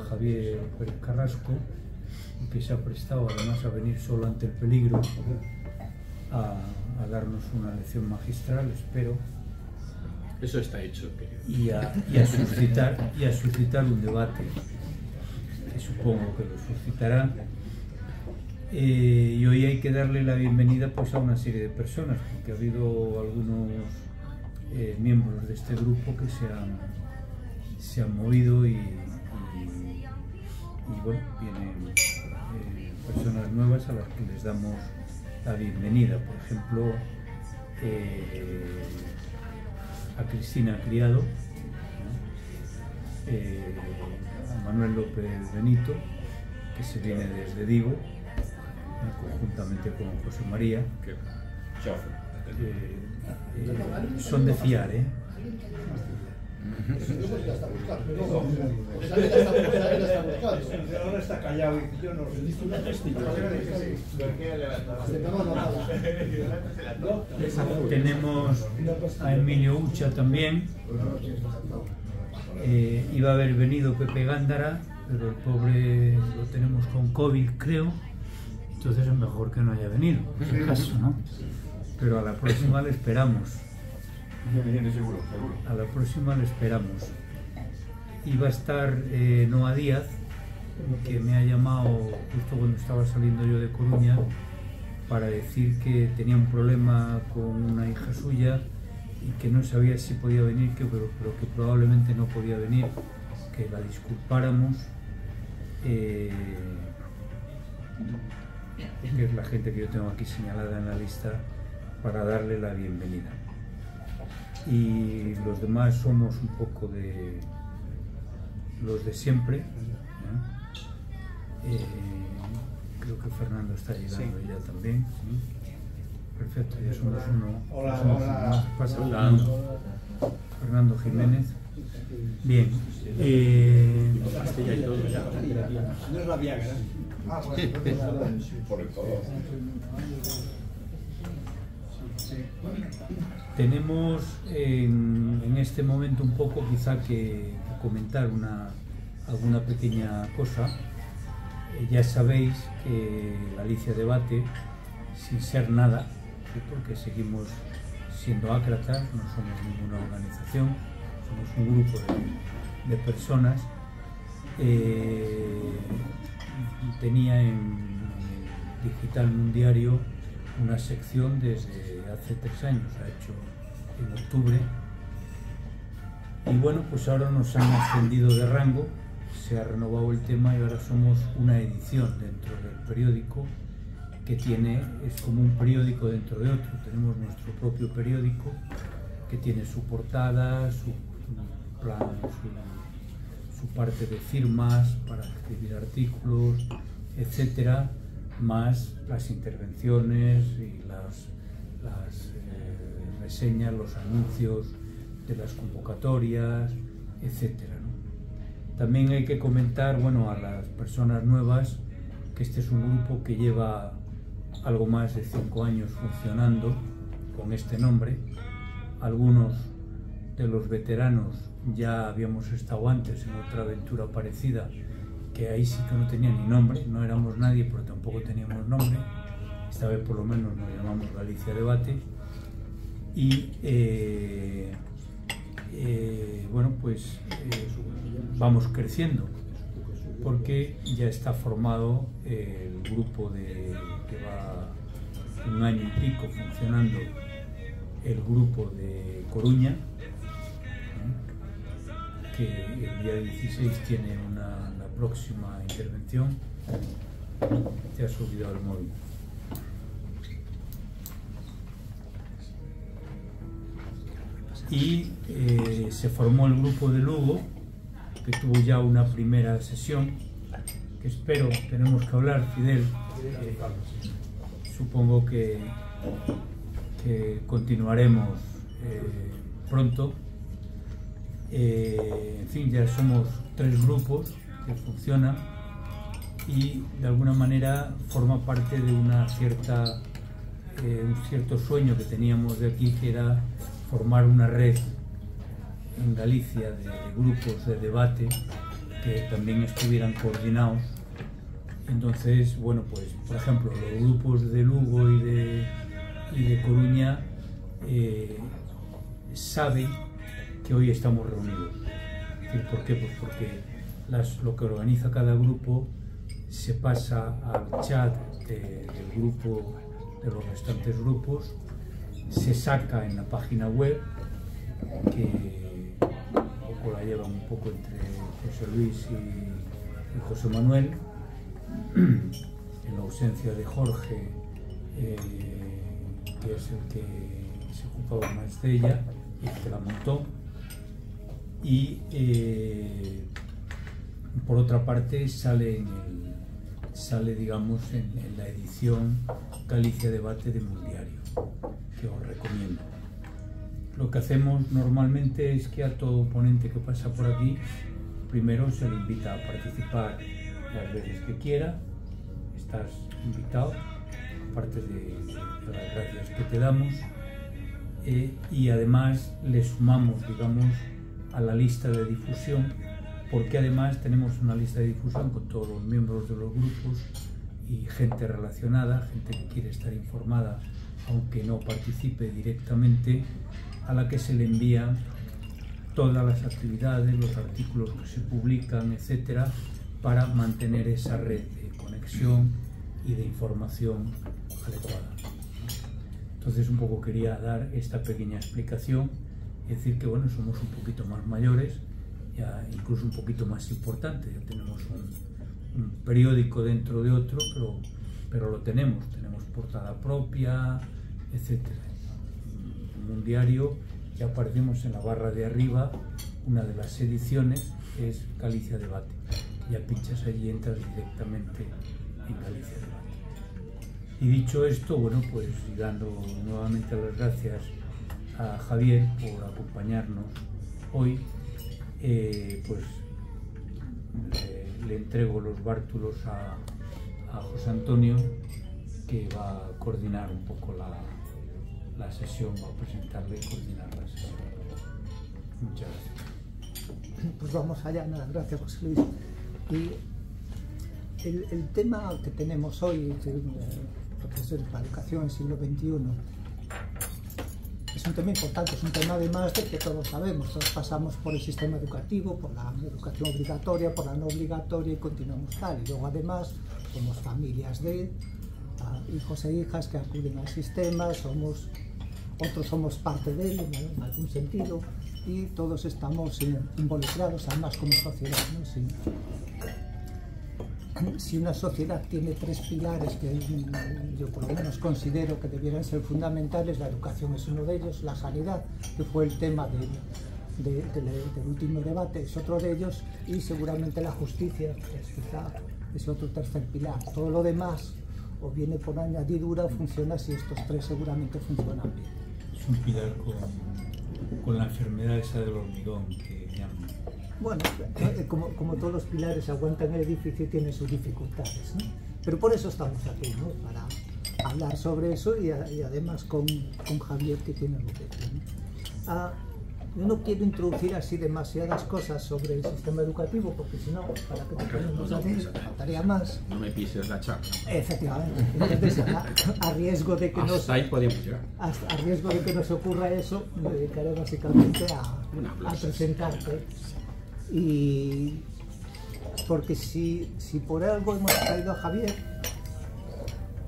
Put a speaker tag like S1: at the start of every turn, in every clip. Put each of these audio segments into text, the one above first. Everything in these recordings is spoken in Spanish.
S1: Javier Pérez Carrasco, que se ha prestado además a venir solo ante el peligro a darnos una lección magistral, espero.
S2: Eso está hecho, querido.
S1: Y a suscitar un debate, que supongo que lo suscitará. Y hoy hay que darle la bienvenida pues a una serie de personas, porque ha habido algunos miembros de este grupo que se han movido y bueno, vienen personas nuevas a las que les damos la bienvenida. Por ejemplo, a Cristina Criado, a Manuel López Benito, que se viene desde Digo, conjuntamente con José María. Son de fiar, ¿eh?
S3: Ahora está callado y yo no
S1: Tenemos a Emilio Ucha también. Iba a haber venido Pepe Gándara, pero el pobre lo tenemos con COVID, creo. Entonces es mejor que no haya venido, por si acaso, ¿no? Pero a la próxima le esperamos.
S3: seguro.
S1: A la próxima le esperamos. Iba a estar Noa Díaz, que me ha llamado justo cuando estaba saliendo yo de Coruña para decir que tenía un problema con una hija suya y que no sabía si podía venir, pero que probablemente no podía venir, que la disculpáramos. Que es la gente que yo tengo aquí señalada en la lista para darle la bienvenida. Y los demás somos un poco de los de siempre, ¿eh? Creo que Fernando está llegando ya también, ¿sí? Perfecto, ya somos uno.
S3: Hola.
S1: Pasa Fernando Jiménez. Bien.
S2: Pastilla y todo ya.
S3: No es la Viagra.
S4: Por el todo.
S1: Tenemos en este momento un poco quizá que comentar alguna pequeña cosa. Ya sabéis que Galicia Debate, sin ser nada, ¿sí? Porque seguimos siendo ácratas, no somos ninguna organización, somos un grupo de personas, tenía en el Digital Mundiario una sección desde hace 3 años, ha hecho en octubre, y bueno, pues ahora nos han ascendido de rango, se ha renovado el tema y ahora somos una edición dentro del periódico que es como un periódico dentro de otro. Tenemos nuestro propio periódico que tiene su portada, su plan, su parte de firmas para escribir artículos, etcétera, más las intervenciones y las reseñas, los anuncios de las convocatorias, etcétera, ¿no? También hay que comentar, bueno, a las personas nuevas que este es un grupo que lleva algo más de 5 años funcionando con este nombre. Algunos de los veteranos ya habíamos estado antes en otra aventura parecida, que ahí sí que no tenía ni nombre, no éramos nadie, pero tampoco teníamos nombre. Esta vez por lo menos nos llamamos Galicia Debate. Y bueno, pues vamos creciendo, porque ya está formado el grupo que va 1 año y pico funcionando, el grupo de Coruña, que el día 16 tiene la próxima intervención. Te has olvidado el móvil. Y se formó el grupo de Lugo, que tuvo ya una primera sesión, que espero, tenemos que hablar, Fidel, supongo que continuaremos pronto. En fin, ya somos 3 grupos que funcionan y de alguna manera forma parte de un cierto sueño que teníamos de aquí, que era formar una red en Galicia de grupos de debate que también estuvieran coordinados. Entonces, bueno, pues por ejemplo, los grupos de Lugo y de Coruña saben que hoy estamos reunidos. ¿Por qué? Pues porque lo que organiza cada grupo se pasa al chat del grupo, de los restantes grupos, se saca en la página web, que un poco la llevan un poco entre José Luis y José Manuel, en la ausencia de Jorge, que es el que se ocupaba más de ella y el que la montó. Y por otra parte sale digamos en la edición Galicia Debate de Mundiario, que os recomiendo. Lo que hacemos normalmente es que a todo ponente que pasa por aquí, primero se le invita a participar las veces que quiera. Estás invitado, aparte de las gracias que te damos, y además le sumamos, digamos, a la lista de difusión, porque además tenemos una lista de difusión con todos los miembros de los grupos y gente relacionada, gente que quiere estar informada aunque no participe directamente, a la que se le envían todas las actividades, los artículos que se publican, etcétera, para mantener esa red de conexión y de información adecuada. Entonces un poco quería dar esta pequeña explicación, es decir que bueno, somos un poquito más mayores, ya incluso un poquito más importante, ya tenemos un periódico dentro de otro, pero lo tenemos portada propia, etcétera. En un diario ya aparecemos en la barra de arriba, una de las ediciones es Galicia Debate, ya pinchas allí y entras directamente en Galicia Debate. Y dicho esto, bueno, pues dando nuevamente las gracias a Javier por acompañarnos hoy, pues le entrego los bártulos a José Antonio, que va a coordinar un poco la sesión, va a presentarle y coordinar la sesión. Muchas gracias.
S4: Pues vamos allá, nada, gracias José Luis. Y el tema que tenemos hoy, profesores para la educación en el siglo XXI, es un tema importante, es un tema además de que todos sabemos, todos pasamos por el sistema educativo, por la educación obligatoria, por la no obligatoria y continuamos tal. Y luego además somos familias de hijos e hijas que acuden al sistema, otros somos parte de él en algún sentido y todos estamos involucrados además como sociedad, ¿no? Si una sociedad tiene tres pilares que yo por lo menos considero que debieran ser fundamentales, la educación es uno de ellos, la sanidad, que fue el tema del último debate, es otro de ellos, y seguramente la justicia es otro tercer pilar. Todo lo demás o viene por añadidura o funciona si estos tres seguramente funcionan bien.
S1: Es un pilar con la enfermedad esa del hormigón que llaman.
S4: Bueno, como todos los pilares aguantan el edificio, tienen sus dificultades, ¿no? Pero por eso estamos aquí, ¿no? Para hablar sobre eso y además con Javier, que tiene lo que tiene. Yo no quiero introducir así demasiadas cosas sobre el sistema educativo, porque si no, para que te ponemos a mí, faltaría más.
S2: No me pises la charla.
S4: Efectivamente. Entonces, a riesgo de que
S2: hasta ahí podemos llegar.
S4: A riesgo de que nos ocurra eso, me dedicaré básicamente a presentarte. Y porque si por algo hemos traído a Javier,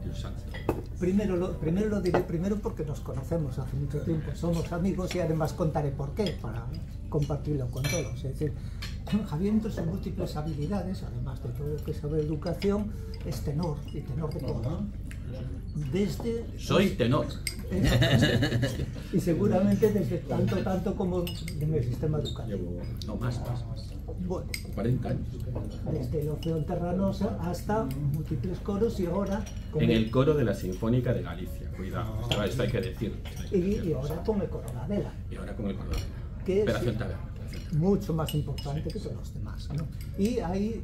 S2: Dios santo.
S4: primero lo diré porque nos conocemos hace mucho tiempo, somos amigos y además contaré por qué, para compartirlo con todos. Es decir, Javier, entre sus múltiples habilidades, además de todo lo que sabe educación, es tenor, y tenor de todo.
S2: Soy tenor.
S4: Y seguramente desde tanto como en el sistema educativo.
S2: Llevo, no, más.
S4: Bueno,
S2: 40 años.
S4: desde el Orfeón Terranosa hasta múltiples coros y ahora...
S2: En el coro de la Sinfónica de Galicia, cuidado, esto hay que decirlo.
S4: Y ahora con el coro de Adela.
S2: Y ahora con el coro de Adela.
S4: Que
S2: Operación
S4: es
S2: Taberna.
S4: mucho más importante que todos los demás, ¿no? Y ahí,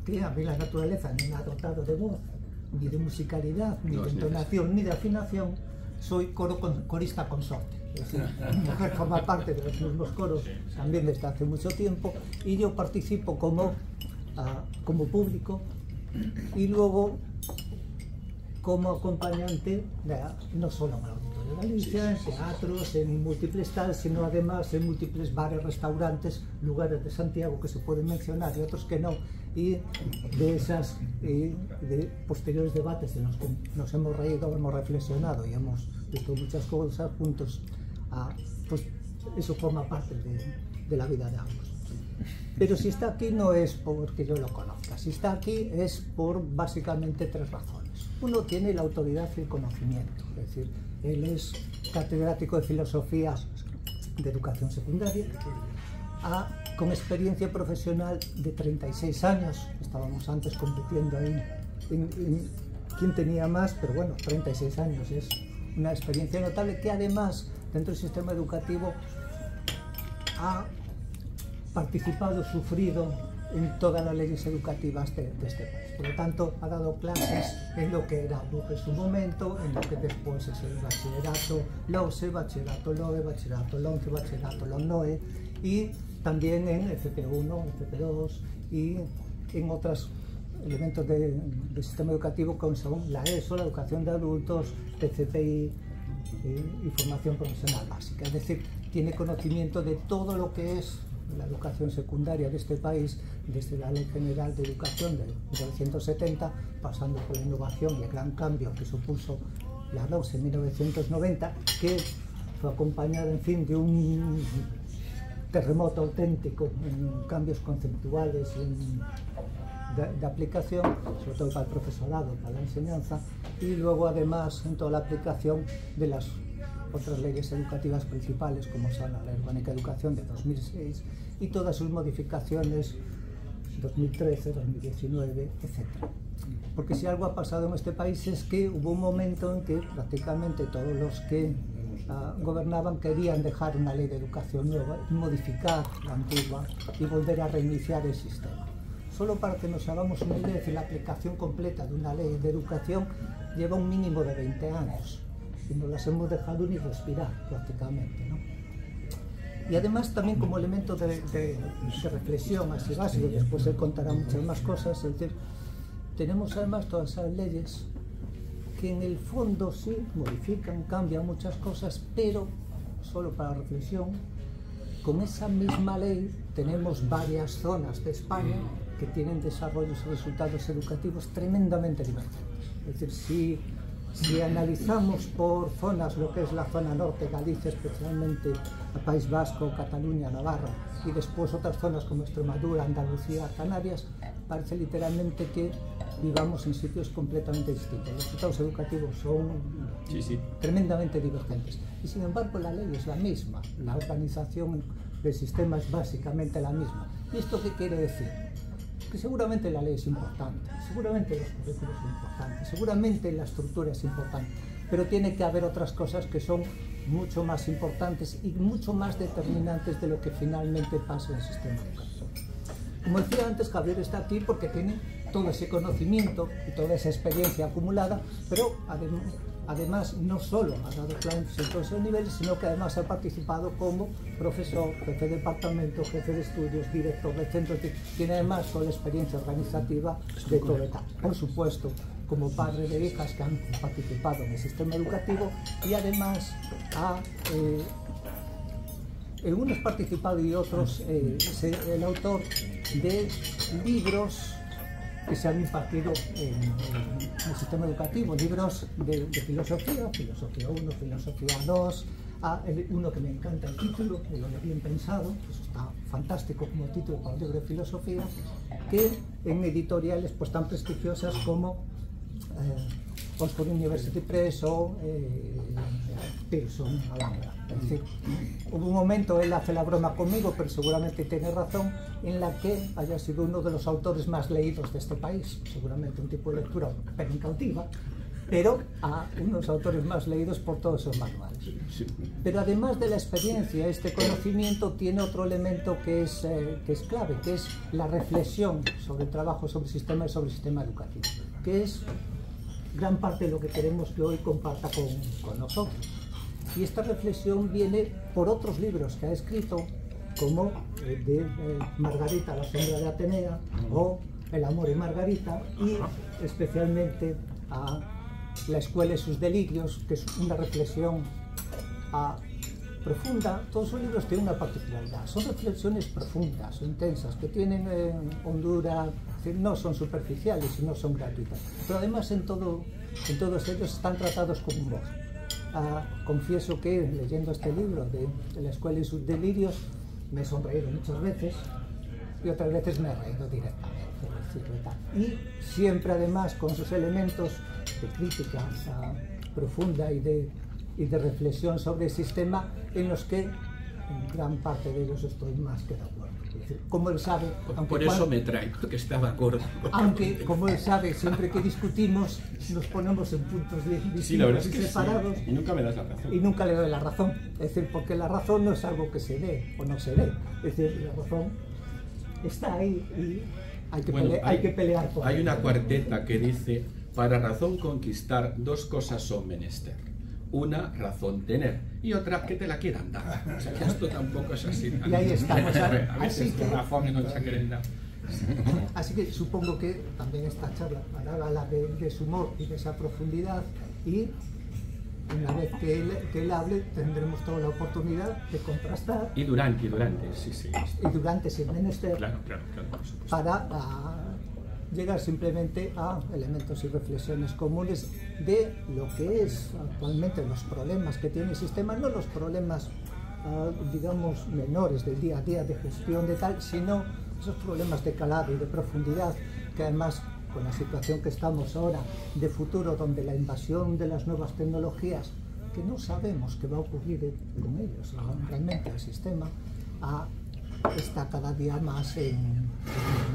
S4: que a mí la naturaleza no me ha dotado de voz, ni de musicalidad, ni de entonación, ni de afinación, soy corista consorte. es decir, mi mujer forma parte de los mismos coros también desde hace mucho tiempo, y yo participo como público y luego como acompañante, no solo en el Auditorio de Galicia, en teatros, en múltiples tal, sino además en múltiples bares, restaurantes, lugares de Santiago que se pueden mencionar y otros que no, y de posteriores debates en los que nos hemos reído, hemos reflexionado y hemos visto muchas cosas juntos, pues eso forma parte de la vida de ambos. Pero si está aquí no es porque yo lo conozca, si está aquí es por básicamente tres razones. Uno, tiene la autoridad y el conocimiento, es decir, él es catedrático de filosofía de educación secundaria, con experiencia profesional de 36 años, estábamos antes compitiendo ahí en quién tenía más, pero bueno, 36 años es una experiencia notable que además dentro del sistema educativo ha participado, sufrido en todas las leyes educativas de este país. Por lo tanto, ha dado clases en lo que era LUG en su momento, en lo que después es el bachillerato LOSE, bachillerato LOE, bachillerato LONCE, bachillerato LONOE, y también en FP1, FP2 y en otros elementos del sistema educativo como son la ESO, la educación de adultos, TCPI y formación profesional básica. Es decir, tiene conocimiento de todo lo que es la educación secundaria de este país, desde la Ley General de Educación de 1970, pasando por la innovación y el gran cambio que supuso la LOSE en 1990, que fue acompañada, en fin, de un terremoto auténtico en cambios conceptuales y de aplicación, sobre todo para el profesorado, para la enseñanza, y luego además en toda la aplicación de las otras leyes educativas principales, como son la Ley Orgánica de Educación de 2006 y todas sus modificaciones 2013, 2019, etc. Porque si algo ha pasado en este país es que hubo un momento en que prácticamente todos los que gobernaban querían dejar una ley de educación nueva y modificar la antigua y volver a reiniciar el sistema. Solo para que nos hagamos una idea, la aplicación completa de una ley de educación lleva un mínimo de 20 años. Y no las hemos dejado ni respirar prácticamente, ¿no? Y además también como elemento de reflexión así básico, después él contará muchas más cosas, es decir, tenemos además todas esas leyes que en el fondo sí modifican, cambian muchas cosas, pero solo para reflexión, con esa misma ley tenemos varias zonas de España que tienen desarrollos y resultados educativos tremendamente divergentes. Es decir, si analizamos por zonas lo que es la zona norte, Galicia, especialmente el País Vasco, Cataluña, Navarra, y después otras zonas como Extremadura, Andalucía, Canarias, parece literalmente que vivamos en sitios completamente distintos. Los resultados educativos son tremendamente divergentes. Y sin embargo la ley es la misma, la organización del sistema es básicamente la misma. ¿Y esto qué quiere decir? Que seguramente la ley es importante, seguramente los currículos son importantes, seguramente la estructura es importante, pero tiene que haber otras cosas que son mucho más importantes y mucho más determinantes de lo que finalmente pasa en el sistema educativo. Como decía antes, Javier está aquí porque tiene todo ese conocimiento y toda esa experiencia acumulada, pero además no solo ha dado clases en todos esos niveles, sino que además ha participado como profesor, jefe de departamento, jefe de estudios, director de centros, tiene además toda la experiencia organizativa de todo el campo. Por supuesto, como padre de hijas que han participado en el sistema educativo y además unos participado y otros el autor de libros que se han impartido en el sistema educativo, libros de filosofía, filosofía 1, filosofía 2, uno que me encanta el título, me lo he bien pensado, eso está fantástico como título para un libro de filosofía, que en editoriales pues tan prestigiosas como Oxford University Press o Pearson, Alhambra. Es decir, hubo un momento, él hace la broma conmigo, pero seguramente tiene razón, en la que haya sido uno de los autores más leídos de este país, seguramente un tipo de lectura cautiva, pero a unos autores más leídos por todos esos manuales. Pero además de la experiencia, este conocimiento tiene otro elemento que es clave, que es la reflexión sobre el trabajo, sobre el sistema y sobre el sistema educativo, que es gran parte de lo que queremos que hoy comparta con nosotros. Y esta reflexión viene por otros libros que ha escrito, como de Margarita, la sombra de Atenea, o El amor en Margarita, y especialmente a La escuela y sus delirios, que es una reflexión profunda. Todos sus libros tienen una particularidad, son reflexiones profundas, intensas, que tienen hondura, no son superficiales y no son gratuitas, pero además en todos ellos están tratados con humor. Confieso que leyendo este libro de La escuela y sus delirios me he sonreído muchas veces y otras veces me he reído directamente, y siempre además con sus elementos de crítica profunda y de reflexión sobre el sistema, en los que en gran parte de ellos estoy más que de acuerdo. Es decir, como él sabe,
S5: por eso me trae, porque está de acuerdo.
S4: Aunque, como él sabe, siempre que discutimos nos ponemos en puntos distintos,
S2: sí, la verdad es que
S4: separados,
S2: sí. Y nunca me das la razón.
S4: Y nunca le doy la razón. Es decir, porque la razón no es algo que se dé o no se dé. Es decir, la razón está ahí y hay que pelear por ella.
S5: Hay una cuarteta que dice: para razón conquistar, dos cosas son menester. Una, razón tener, y otra, que te la quieran dar. O sea, que esto tampoco es así.
S4: Y ahí estamos.
S5: A veces razón no se quieren dar.
S4: Así que supongo que también esta charla habla de su humor y de esa profundidad, y una vez que él hable tendremos toda la oportunidad de contrastar.
S5: Y durante, sí.
S4: Y durante, si es menester,
S5: claro, por supuesto.
S4: Para llegar simplemente a elementos y reflexiones comunes de lo que es actualmente los problemas que tiene el sistema, no los problemas, digamos, menores del día a día de gestión de tal, sino esos problemas de calado y de profundidad, que además con la situación que estamos ahora de futuro, donde la invasión de las nuevas tecnologías, que no sabemos qué va a ocurrir con ellos, realmente el sistema está cada día más en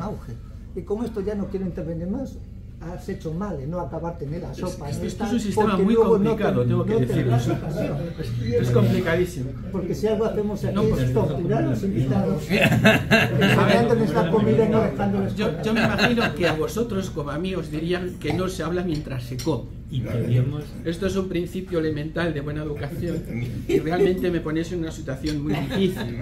S4: auge. Y con esto ya no quiero intervenir más. Has hecho mal en no acabarte en la sopa.
S5: Esto es un sistema muy complicado, tengo que decirlo. Es complicadísimo.
S4: Porque si algo hacemos aquí es torturar a los invitados, enseñándoles la comida y no dejándoles comer.
S5: Yo me imagino que a vosotros, como a mí, os dirían que no se habla mientras se come.
S1: Y pedíamos...
S5: Esto es un principio elemental de buena educación y realmente me ponéis en una situación muy difícil,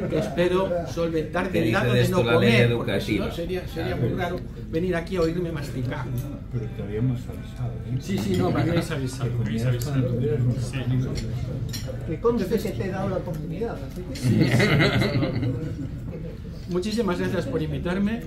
S5: que espero solventar del lado de no comer, porque si no sería muy raro venir aquí a oírme masticar.
S1: Pero te habíamos avisado, ¿eh?
S5: Sí, no, me habéis avisado.
S4: Que conste que te he dado la oportunidad, así que...
S5: Muchísimas gracias por invitarme.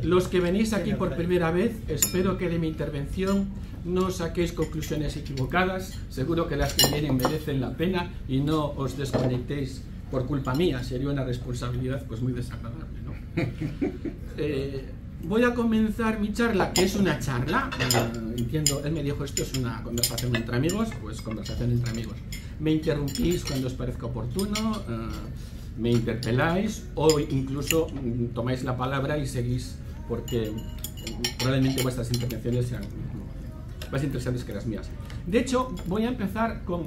S5: Los que venís aquí por primera vez, espero que de mi intervención no saquéis conclusiones equivocadas. Seguro que las que vienen merecen la pena y no os desconectéis por culpa mía. Sería una responsabilidad pues muy desagradable, ¿no? Voy a comenzar mi charla, que es una charla. Entiendo, él me dijo, esto es una conversación entre amigos, pues conversación entre amigos. Me interrumpís cuando os parezca oportuno, me interpeláis o incluso tomáis la palabra y seguís, porque probablemente vuestras intervenciones sean más interesantes que las mías. De hecho, voy a empezar con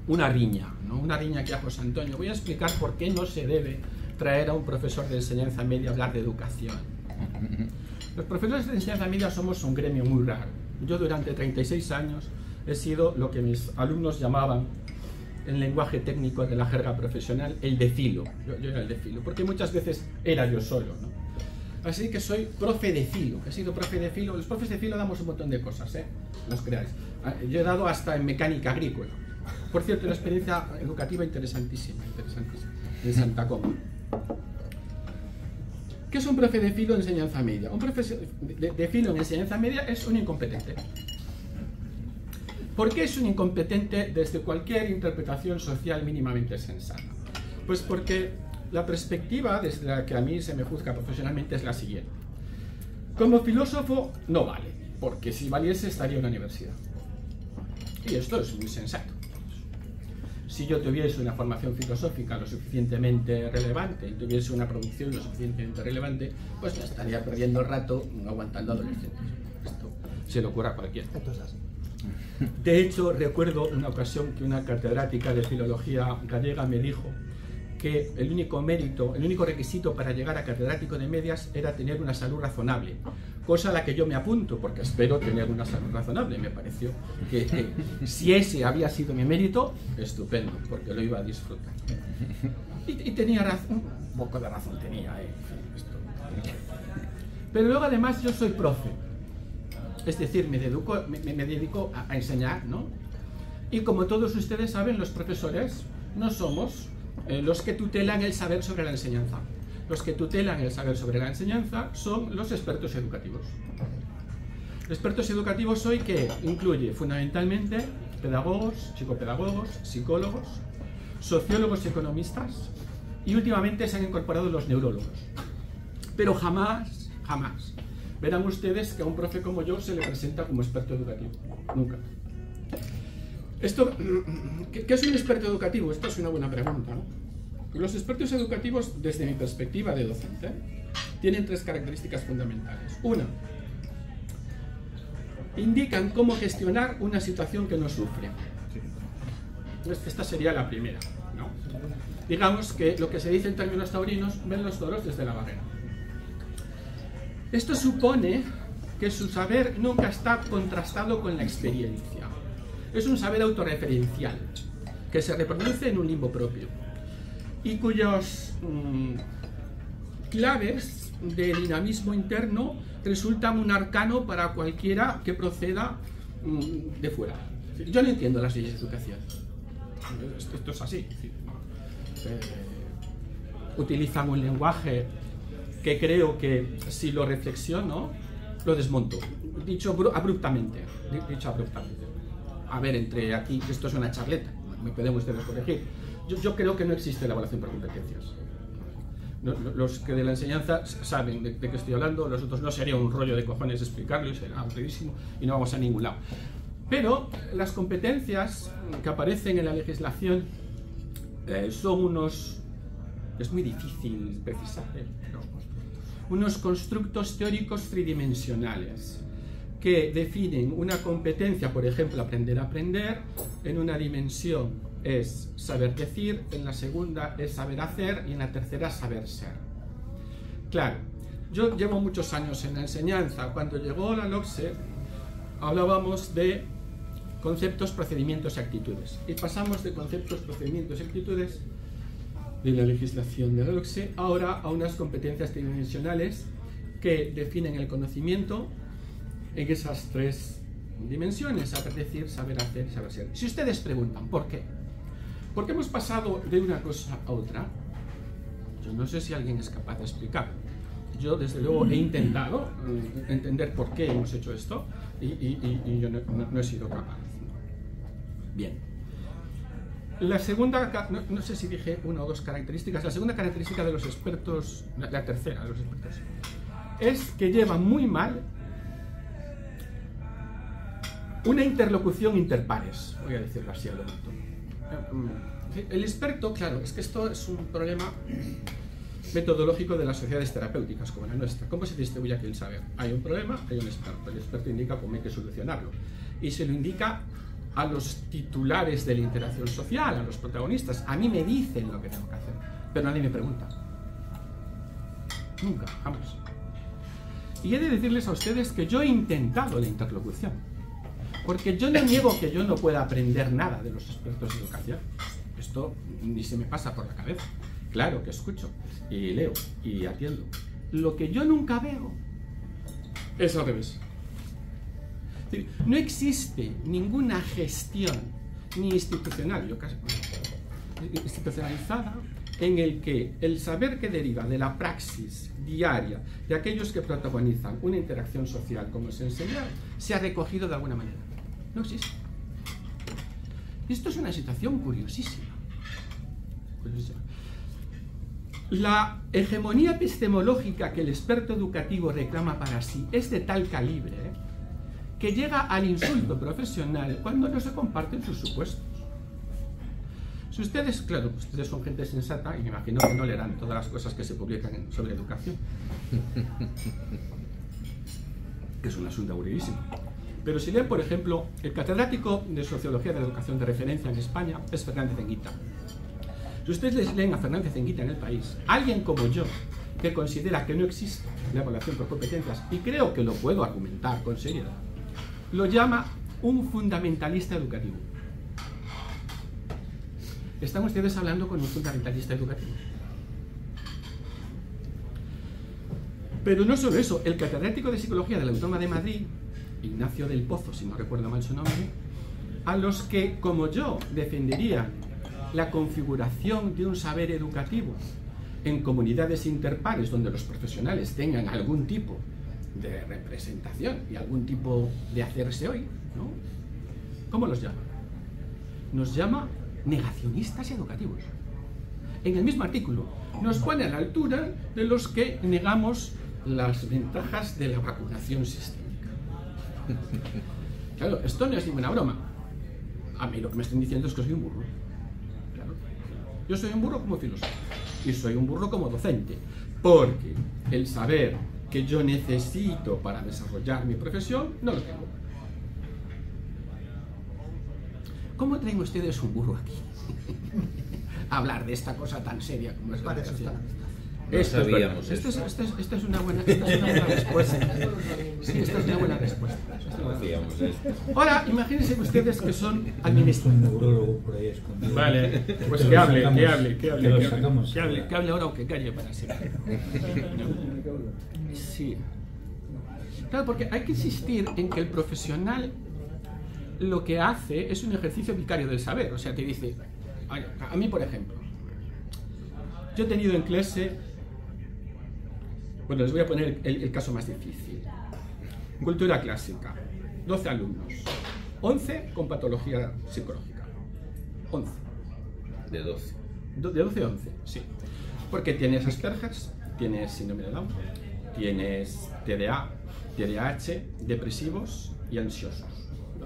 S5: una riña, ¿no? Una riña que a José Antonio. Voy a explicar por qué no se debe traer a un profesor de enseñanza media a hablar de educación. Los profesores de enseñanza media somos un gremio muy raro. Yo durante 36 años he sido lo que mis alumnos llamaban, en lenguaje técnico de la jerga profesional, el de filo. Yo era el de filo, porque muchas veces era yo solo, ¿no? Así que soy profe de filo, he sido profe de filo. Los profes de filo damos un montón de cosas, no os creáis. Yo he dado hasta en mecánica agrícola. Por cierto, una experiencia educativa interesantísima, en Santa Coma. ¿Qué es un profe de filo en enseñanza media? Un profe de filo en enseñanza media es un incompetente. ¿Por qué es un incompetente desde cualquier interpretación social mínimamente sensata? Pues porque la perspectiva desde la que a mí se me juzga profesionalmente es la siguiente. Como filósofo no vale, porque si valiese estaría en la universidad. Y esto es muy sensato. Si yo tuviese una formación filosófica lo suficientemente relevante y tuviese una producción lo suficientemente relevante, pues me estaría perdiendo el rato aguantando adolescentes. Esto se le ocurre a cualquiera. De hecho, recuerdo una ocasión que una catedrática de filología gallega me dijo que el único mérito, el único requisito para llegar a catedrático de medias era tener una salud razonable, cosa a la que yo me apunto, porque espero tener una salud razonable. Me pareció que si ese había sido mi mérito, estupendo, porque lo iba a disfrutar. Y tenía razón, un poco de razón tenía, esto. Pero luego además yo soy profe, es decir, me dedico a enseñar, ¿no? Y como todos ustedes saben, los profesores no somos los que tutelan el saber sobre la enseñanza. Los que tutelan el saber sobre la enseñanza son los expertos educativos. Expertos educativos hoy que incluye fundamentalmente pedagogos, psicopedagogos, psicólogos, sociólogos y economistas, y últimamente se han incorporado los neurólogos. Pero jamás verán ustedes que a un profe como yo se le presenta como experto educativo. Nunca. ¿Qué es un experto educativo? Esta es una buena pregunta, ¿no? Los expertos educativos, desde mi perspectiva de docente, tienen tres características fundamentales. Una, indican cómo gestionar una situación que no sufre. Esta sería la primera, ¿no? Digamos que lo que se dice en términos taurinos, ven los toros desde la barrera. Esto supone que su saber nunca está contrastado con la experiencia. Es un saber autorreferencial, que se reproduce en un limbo propio y cuyos claves de dinamismo interno resultan un arcano para cualquiera que proceda de fuera. Yo no entiendo las leyes de educación. Esto es así. Utilizan un lenguaje que creo que si lo reflexiono, lo desmonto. Dicho abruptamente. A ver, entre aquí, esto es una charleta, me pueden ustedes corregir. Yo creo que no existe la evaluación por competencias. Los que de la enseñanza saben de qué estoy hablando, los otros no, sería un rollo de cojones explicarlo y será aburridísimo y no vamos a ningún lado. Pero las competencias que aparecen en la legislación son unos, es muy difícil precisar, pero unos constructos teóricos tridimensionales que definen una competencia, por ejemplo, aprender a aprender, en una dimensión es saber decir, en la segunda es saber hacer y en la tercera saber ser. Claro, yo llevo muchos años en la enseñanza. Cuando llegó la LOCSE hablábamos de conceptos, procedimientos y actitudes, y pasamos de conceptos, procedimientos y actitudes de la legislación de la LOCSE ahora a unas competencias tridimensionales que definen el conocimiento en esas tres dimensiones, saber decir, saber hacer y saber ser. Si ustedes preguntan ¿por qué? ¿Por qué hemos pasado de una cosa a otra? Yo no sé si alguien es capaz de explicar. Yo desde luego he intentado entender por qué hemos hecho esto y yo no he sido capaz. Bien. La segunda, no sé si dije una o dos características, la segunda característica de los expertos, la tercera de los expertos, es que llevan muy mal una interlocución interpares, voy a decirlo así a lo bonito. El experto, claro, es que esto es un problema metodológico de las sociedades terapéuticas como la nuestra. ¿Cómo se distribuye aquí el saber? Hay un problema, hay un experto. El experto indica cómo hay que solucionarlo. Y se lo indica a los titulares de la interacción social, a los protagonistas. A mí me dicen lo que tengo que hacer, pero nadie me pregunta. Nunca, jamás. Y he de decirles a ustedes que yo he intentado la interlocución. Porque yo no niego que yo no pueda aprender nada de los expertos de educación. Esto ni se me pasa por la cabeza. Claro que escucho y leo y atiendo. Lo que yo nunca veo es al revés. No existe ninguna gestión ni institucional, institucionalizada, en el que el saber que deriva de la praxis diaria de aquellos que protagonizan una interacción social como es enseñar, se ha recogido de alguna manera. No existe. Esto es una situación curiosísima. La hegemonía epistemológica que el experto educativo reclama para sí es de tal calibre que llega al insulto profesional cuando no se comparten sus supuestos. Si ustedes, claro, ustedes son gente sensata y me imagino que no leerán todas las cosas que se publican sobre educación, que es un asunto aburridísimo. Pero si leen, por ejemplo, el catedrático de Sociología de la Educación de referencia en España es Fernández Enguita. Si ustedes leen a Fernández Enguita en El País, alguien como yo, que considera que no existe la evaluación por competencias, y creo que lo puedo argumentar con seriedad, lo llama un fundamentalista educativo. ¿Están ustedes hablando con un fundamentalista educativo? Pero no solo eso, el catedrático de Psicología de la Autónoma de Madrid, Ignacio del Pozo, si no recuerdo mal su nombre, a los que, como yo, defenderían la configuración de un saber educativo en comunidades interpares donde los profesionales tengan algún tipo de representación y algún tipo de hacerse oír, ¿no? ¿Cómo los llama? Nos llama negacionistas educativos. En el mismo artículo nos pone a la altura de los que negamos las ventajas de la vacunación sistémica. Claro, esto no es ninguna broma. A mí lo que me están diciendo es que soy un burro. Claro. Yo soy un burro como filósofo y soy un burro como docente, porque el saber que yo necesito para desarrollar mi profesión no lo tengo. ¿Cómo traen ustedes un burro aquí? A hablar de esta cosa tan seria como es la educación. Esta es una buena respuesta. Sí, esta es una buena respuesta. Ahora, imagínense ustedes que son administradores.
S1: Un neurólogo por ahí escondido.
S5: Vale, pues que hable ahora o que calle para siempre. Sí. Claro, porque hay que insistir en que el profesional lo que hace es un ejercicio vicario del saber. O sea, te dice, a mí, por ejemplo, yo he tenido en clase, bueno, les voy a poner el caso más difícil. Cultura clásica, 12 alumnos, 11 con patología psicológica. 11.
S2: De 12.
S5: De 12 a 11, sí. Porque tienes Asperger, tienes síndrome de Down, tienes TDA, TDAH, depresivos y ansiosos.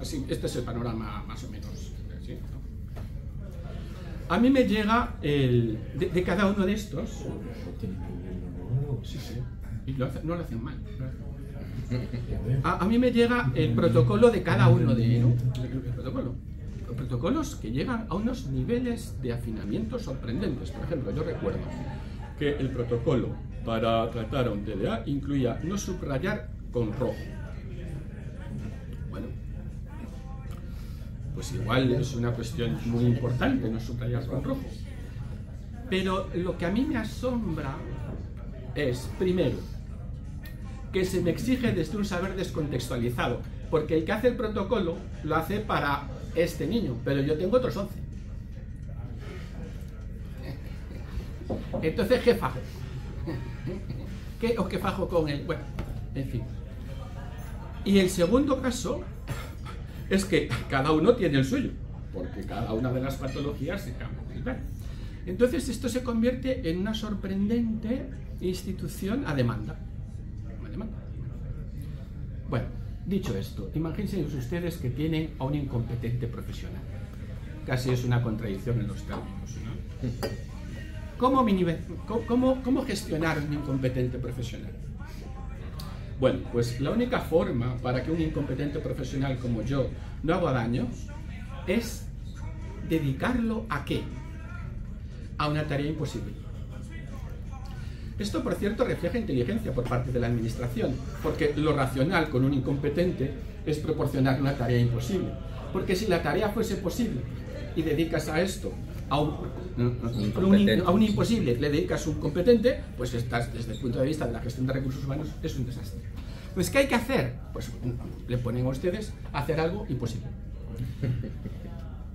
S5: Así, este es el panorama más o menos. ¿Sí? ¿No? A mí me llega de cada uno de estos. Sí, sí. Y no lo hacen mal. A mí me llega el protocolo de cada uno de ellos. Protocolos que llegan a unos niveles de afinamiento sorprendentes. Por ejemplo, yo recuerdo que el protocolo para tratar a un TDA incluía no subrayar con rojo. Bueno, pues igual es una cuestión muy importante no subrayar con rojo. Pero lo que a mí me asombra es, primero, que se me exige desde un saber descontextualizado, porque el que hace el protocolo lo hace para este niño, pero yo tengo otros 11. Entonces, ¿qué fajo? ¿Qué fajo con él? Bueno, en fin. Y el segundo caso es que cada uno tiene el suyo, porque cada una de las patologías se cambia. Entonces, esto se convierte en una sorprendente institución a demanda. Bueno, dicho esto, imagínense ustedes que tienen a un incompetente profesional. Casi es una contradicción en los términos, ¿no? ¿Cómo gestionar un incompetente profesional? Bueno, pues la única forma para que un incompetente profesional como yo no haga daño es dedicarlo ¿a qué? A una tarea imposible. Esto, por cierto, refleja inteligencia por parte de la administración, porque lo racional con un incompetente es proporcionar una tarea imposible. Porque si la tarea fuese posible y dedicas a esto a un imposible, le dedicas a un competente, pues estás, desde el punto de vista de la gestión de recursos humanos, es un desastre. Pues, ¿qué hay que hacer? Pues le ponen a ustedes a hacer algo imposible.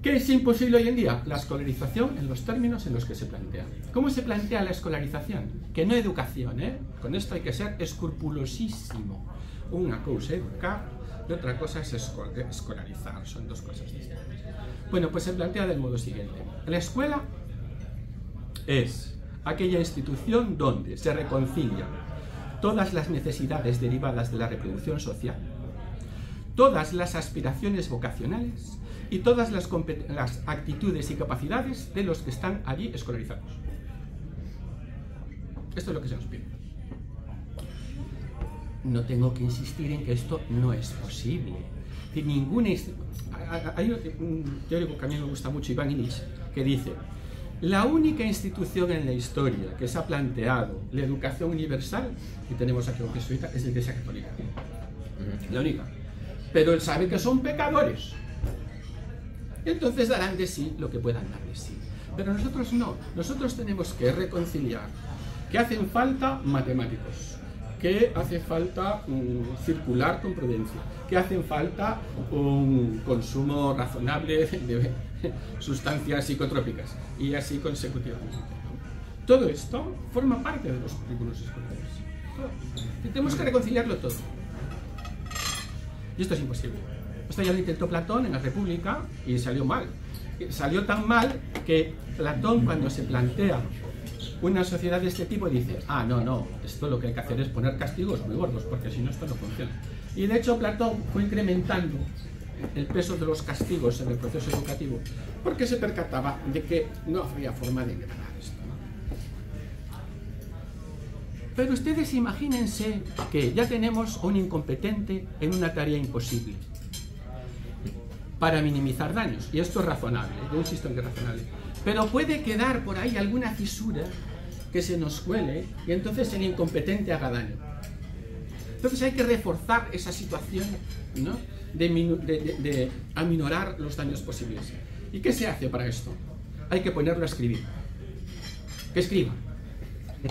S5: ¿Qué es imposible hoy en día? La escolarización en los términos en los que se plantea. ¿Cómo se plantea la escolarización? Que no educación, ¿eh? Con esto hay que ser escrupulosísimo. Una cosa es educar y otra cosa es escolarizar. Son dos cosas distintas. Bueno, pues se plantea del modo siguiente. La escuela es aquella institución donde se reconcilian todas las necesidades derivadas de la reproducción social, todas las aspiraciones vocacionales y todas las actitudes y capacidades de los que están allí escolarizados. Esto es lo que se nos pide. No tengo que insistir en que esto no es posible. Que ninguna... Hay un teórico que a mí me gusta mucho, Iván Illich, que dice La única institución en la historia que se ha planteado la educación universal, y tenemos aquí un jesuita, es la Iglesia Católica. La única. Pero él sabe que son pecadores. Y entonces darán de sí lo que puedan dar de sí. Pero nosotros no. Nosotros tenemos que reconciliar que hacen falta matemáticos, que hace falta circular con prudencia, que hacen falta un consumo razonable de sustancias psicotrópicas, y así consecutivamente. Todo esto forma parte de los currículos escolares. Y tenemos que reconciliarlo todo. Y esto es imposible. Esto ya lo intentó Platón en la República y salió mal. Salió tan mal que Platón, cuando se plantea una sociedad de este tipo, dice: ah, no, esto lo que hay que hacer es poner castigos muy gordos, porque si no esto no funciona. Y de hecho Platón fue incrementando el peso de los castigos en el proceso educativo, porque se percataba de que no había forma de engranar esto, ¿no? Pero ustedes imagínense que ya tenemos a un incompetente en una tarea imposible para minimizar daños, y esto es razonable, yo insisto en que es razonable, pero puede quedar por ahí alguna fisura que se nos cuele y entonces el incompetente haga daño. Entonces hay que reforzar esa situación, ¿no?, de aminorar los daños posibles. ¿Y qué se hace para esto? Hay que ponerlo a escribir. Que escriba.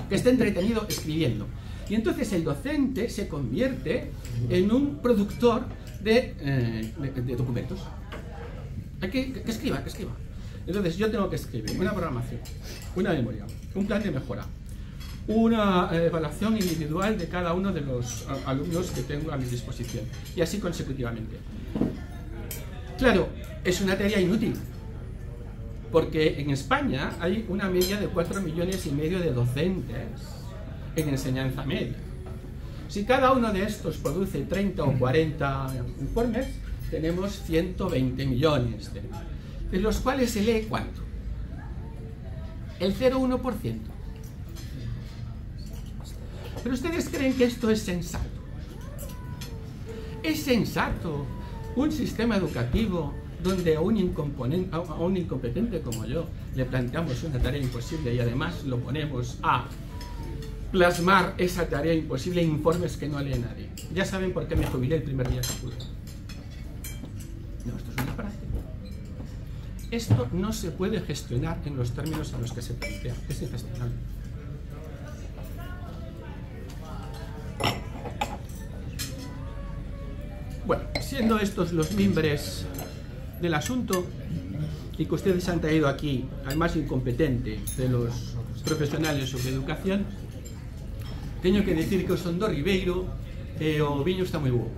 S5: Que esté entretenido escribiendo. Y entonces el docente se convierte en un productor de documentos. Hay que escriba, que escriba. Entonces yo tengo que escribir una programación, una memoria, un plan de mejora, una evaluación individual de cada uno de los alumnos que tengo a mi disposición, y así consecutivamente. Claro, es una tarea inútil, porque en España hay una media de 4,5 millones de docentes en enseñanza media. Si cada uno de estos produce 30 o 40 informes, tenemos 120 millones, de los cuales se lee ¿cuánto? El 0,1%. Pero ustedes creen que esto es sensato. ¿Es sensato un sistema educativo donde a un incompetente como yo le planteamos una tarea imposible y además lo ponemos a plasmar esa tarea imposible en informes que no lee nadie? Ya saben por qué me jubilé el primer día que pude. No, esto es una práctica. Esto no se puede gestionar en los términos en los que se plantea. Es ingestionable. Bueno, siendo estos los mimbres del asunto, y que ustedes han traído aquí al más incompetente de los profesionales sobre educación, tengo que decir que o son do Ribeiro e o viño está moi bo.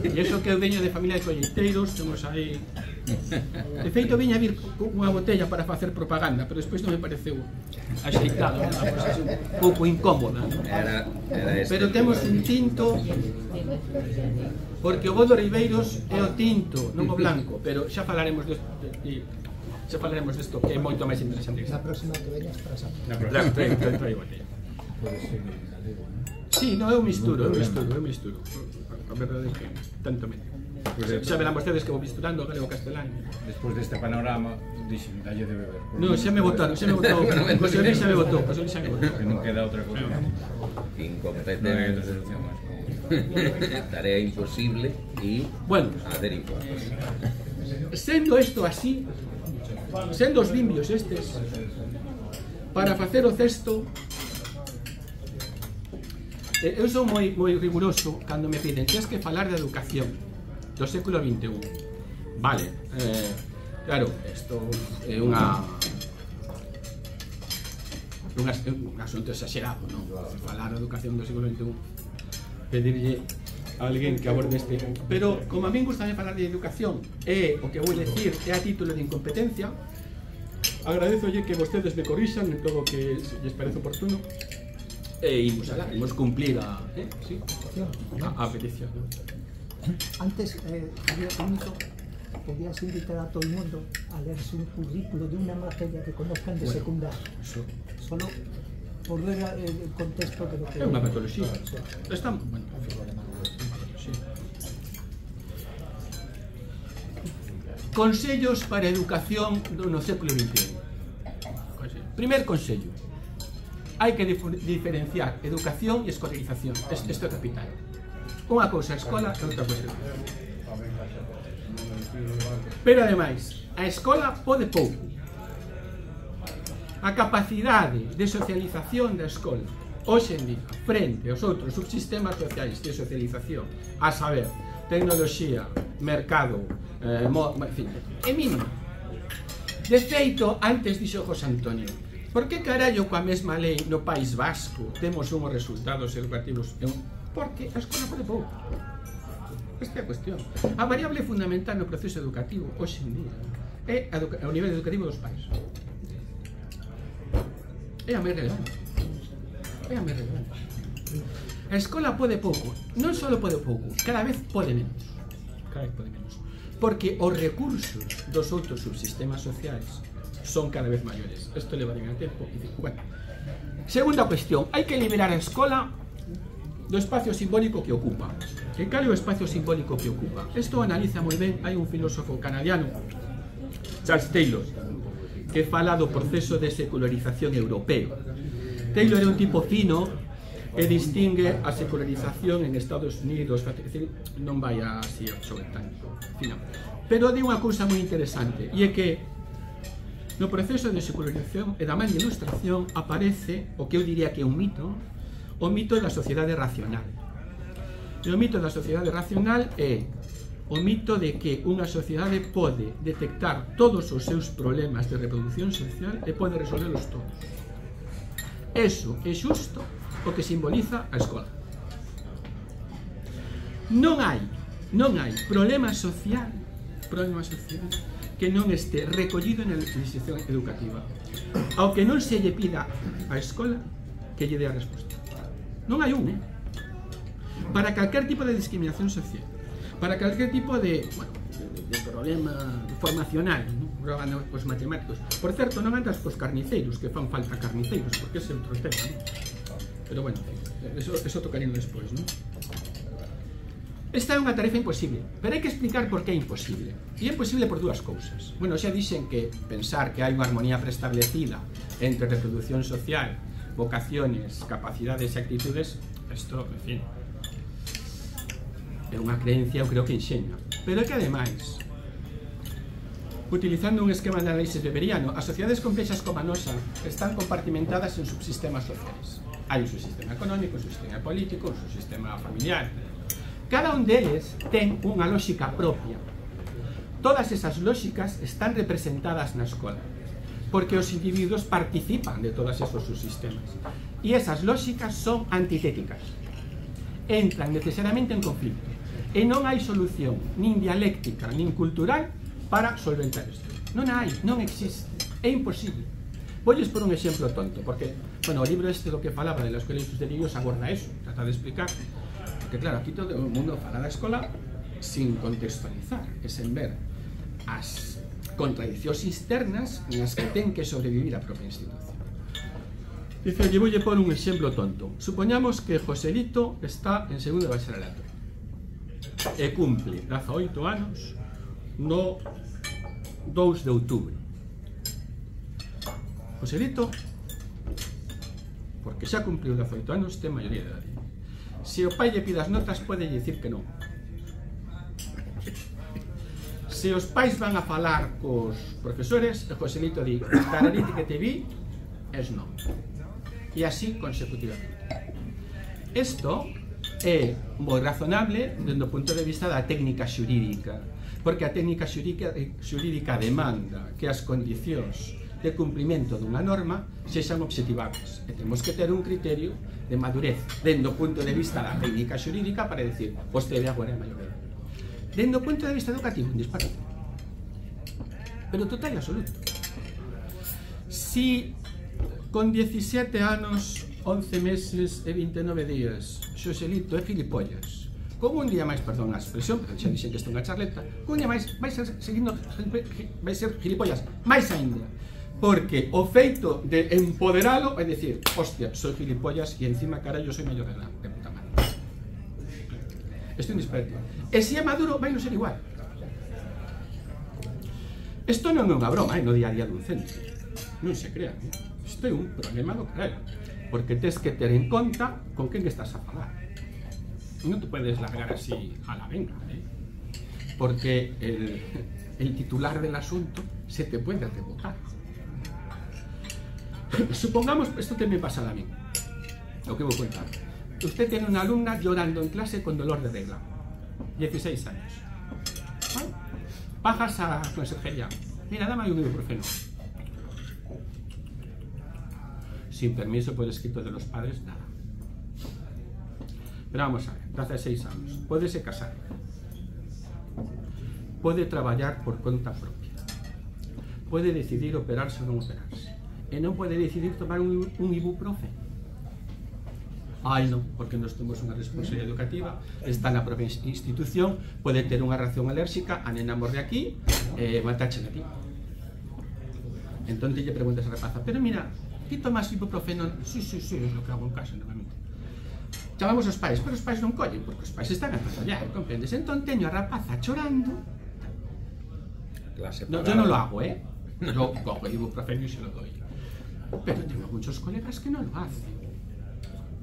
S5: E iso que eu veño de familia de colleiteiros, temos aí... De feito, viña a vir unha botella para facer propaganda, pero despois non me pareceu axeitado, unha cosa así un pouco incómoda, ¿no?
S6: Era este.
S5: Pero temos un tinto, porque o bo do Ribeiros é o tinto, non o blanco, pero xa falaremos desto, que é moito máis interesante.
S4: La próxima que veñas para esa.
S5: Claro, trae botella.
S1: Pode ser en galego, ¿no?
S5: Sí, no, eu misturo. A verdade é que tanto me... Xa verán vostedes que vou misturando galego castelán.
S3: Despois deste panorama, dixen, dalle de beber.
S5: No, xa me botaron, José Luis xa me botou.
S3: Que non queda outra cosa.
S6: Incompetente. Tarea imposible y
S5: Bueno,
S6: hacer informes.
S5: sendo isto así, sendo os limbios estes, para facer o cesto, eu sou moi riguroso cando me piden tens que falar de educación do século XXI. Vale, claro, isto é un asunto exagerado, non? Falar de educación do século XXI, pedirlle a alguén que aborde este. Pero, como a min gusta falar de educación, e o que vou decir é a título de incompetencia, agradezolle que vostedes me corrixan en todo o que lles parece oportuno, e imos cumplir a petición.
S4: Antes, Javier Benito, podías invitar a todo el mundo a leerse un currículo de una materia que conozcan de secundaria. Solo por ver el contexto de lo que...
S5: É unha patoloxía. Está... Bueno, sí. Consellos para a educación no século XXI. Primer consello: hai que diferenciar educación e escolarización. Isto é capital. Unha cousa é a escola e outra cousa é a educación. Pero ademais, a escola pode pouco. A capacidade de socialización da escola hoxe en día, frente aos outros subsistemas sociais de socialización, a saber, tecnoloxía, mercado, en fin, é mínima. De feito, antes dixo José Antonio, por que carallo coa mesma lei no País Vasco temos unhos resultados educativos? Porque a escola pode pouco. Esta é a cuestión. A variable fundamental no proceso educativo hoxe en día é o nivel educativo dos pais. É a máis relevante. É a máis relevante. A escola pode pouco. Non só pode pouco, cada vez pode menos. Cada vez pode menos. Porque os recursos dos outros subsistemas sociais son cada vez maiores. Isto levaría a tempo. Bueno. Segunda cuestión, hai que liberar a escola do espacio simbólico que ocupa. E cal é o espacio simbólico que ocupa? Isto analiza moi ben, hai un filósofo canadiano, Charles Taylor, que fala do proceso de secularización europeo. Taylor é un tipo fino e distingue a secularización en Estados Unidos, non vai así sobre tanto, pero di unha cousa moi interesante, e é que no proceso de secularización e da man de ilustración aparece o que eu diría que é un mito, o mito da sociedade racional. E o mito da sociedade racional é o mito de que unha sociedade pode detectar todos os seus problemas de reproducción social e pode resolverlos todos. Eso é xusto o que simboliza a escola. Non hai problema social que non este recollido na legislación educativa, ao que non se lle pida á escola que lle dé a resposta. Non hai un, para calquer tipo de discriminación social, para calquer tipo de problema formacional, roban os matemáticos. Por certo, non andas cos carniceiros, que fan falta carniceiros, porque ese é outro tema, non? Pero bueno, eso tocarían despois, non? Esta é unha tarefa imposible, pero hai que explicar por que é imposible. E é imposible por dúas cousas. Bueno, xa dixen que pensar que hai unha armonía preestablecida entre reproducción social, vocaciones, capacidades e actitudes, isto, en fin, é unha creencia, eu creo que enxeña. Pero é que, ademais, utilizando un esquema de análisis weberiano, as sociedades complexas como a nosa están compartimentadas en subsistemas sociais. Hai un subsistema económico, un subsistema político, un subsistema familiar. Cada un deles ten unha lógica propia. Todas esas lógicas están representadas na escola, porque os individuos participan de todos esos subsistemas. E esas lógicas son antitéticas. Entran necesariamente en conflicto. E non hai solución, nin dialéctica, nin cultural, para solventar isto. Non hai, non existe. É imposible. Voulles por un exemplo tonto, porque, bueno, o libro este do que falaba de la escuela de sus delirios aborda eso, trata de explicar. Porque, claro, aquí todo o mundo fala da escola sin contextualizar, e sen ver as contradiccións externas nas que ten que sobrevivir a propia institución. Dice, lle voulle por un exemplo tonto. Supoñamos que Joselito está en segundo de bacharelato e cumple 18 anos no 2 de outubro. Joselito, porque xa cumpliu 18 anos, ten maioría de edade. Se o pai lle pide as notas, pode dicir que non. Se os pais van a falar cos profesores, o Joselito di, cararite que te vi, es non. E así consecutivamente. Isto é moi razonable dende o punto de vista da técnica xurídica, porque a técnica xurídica demanda que as condicións de cumprimento dunha norma sexan obxectivables, e temos que ter un criterio de madurez dende o punto de vista da técnica xurídica para decir, vostede agora é maior de edade. Dende o punto de vista educativo, un disparate, pero total e absoluto. Si con 17 anos, 11 meses e 29 días Xoselito é gilipollas, con un día máis, perdón a expresión, pero xa dixen que isto é unha charleta, con un día máis vai ser gilipollas máis ainda, porque o feito de empoderalo é dicir, hostia, soy gilipollas e encima, cara, yo soy mayor de edad, de puta madre. Isto é un disparate. E se é maduro, vai non ser igual. Isto non é unha broma, no día a día dun centro. Non se crean, Isto é un problema do caralho, porque tens que ter en conta con quen que estás a falar. Non te puedes largar así a la venga, porque el titular del asunto se te puede rebotar. Supongamos, esto que me pasa a mí, lo que voy a contar. Usted tiene una alumna llorando en clase con dolor de regla, 16 años. ¿Vale? Bajas a consejería. Mira, dame un ibuprofeno. Sin permiso por escrito de los padres, nada. Pero vamos a ver, hace 6 años. Pódese casar. Pode traballar por conta propia. Pode decidir operarse ou non operarse. E non pode decidir tomar un ibuprofeno. Ai non, porque nós temos unha responsabilidade educativa, está na propia institución, pode ter unha reacción alérxica, a nena morre aquí, matache aquí. Entón lle preguntas a rapaza, pero mira, ti tomas ibuprofeno? Sí, es lo que hago en casa normalmente. Chamamos os pais, pero os pais non collen, porque os pais están a traballar, comprendes? Entón teño a rapaza chorando. No, yo no lo hago, yo cojo el ibuprofeno y se lo doy. Pero tengo muchos colegas que no lo hacen.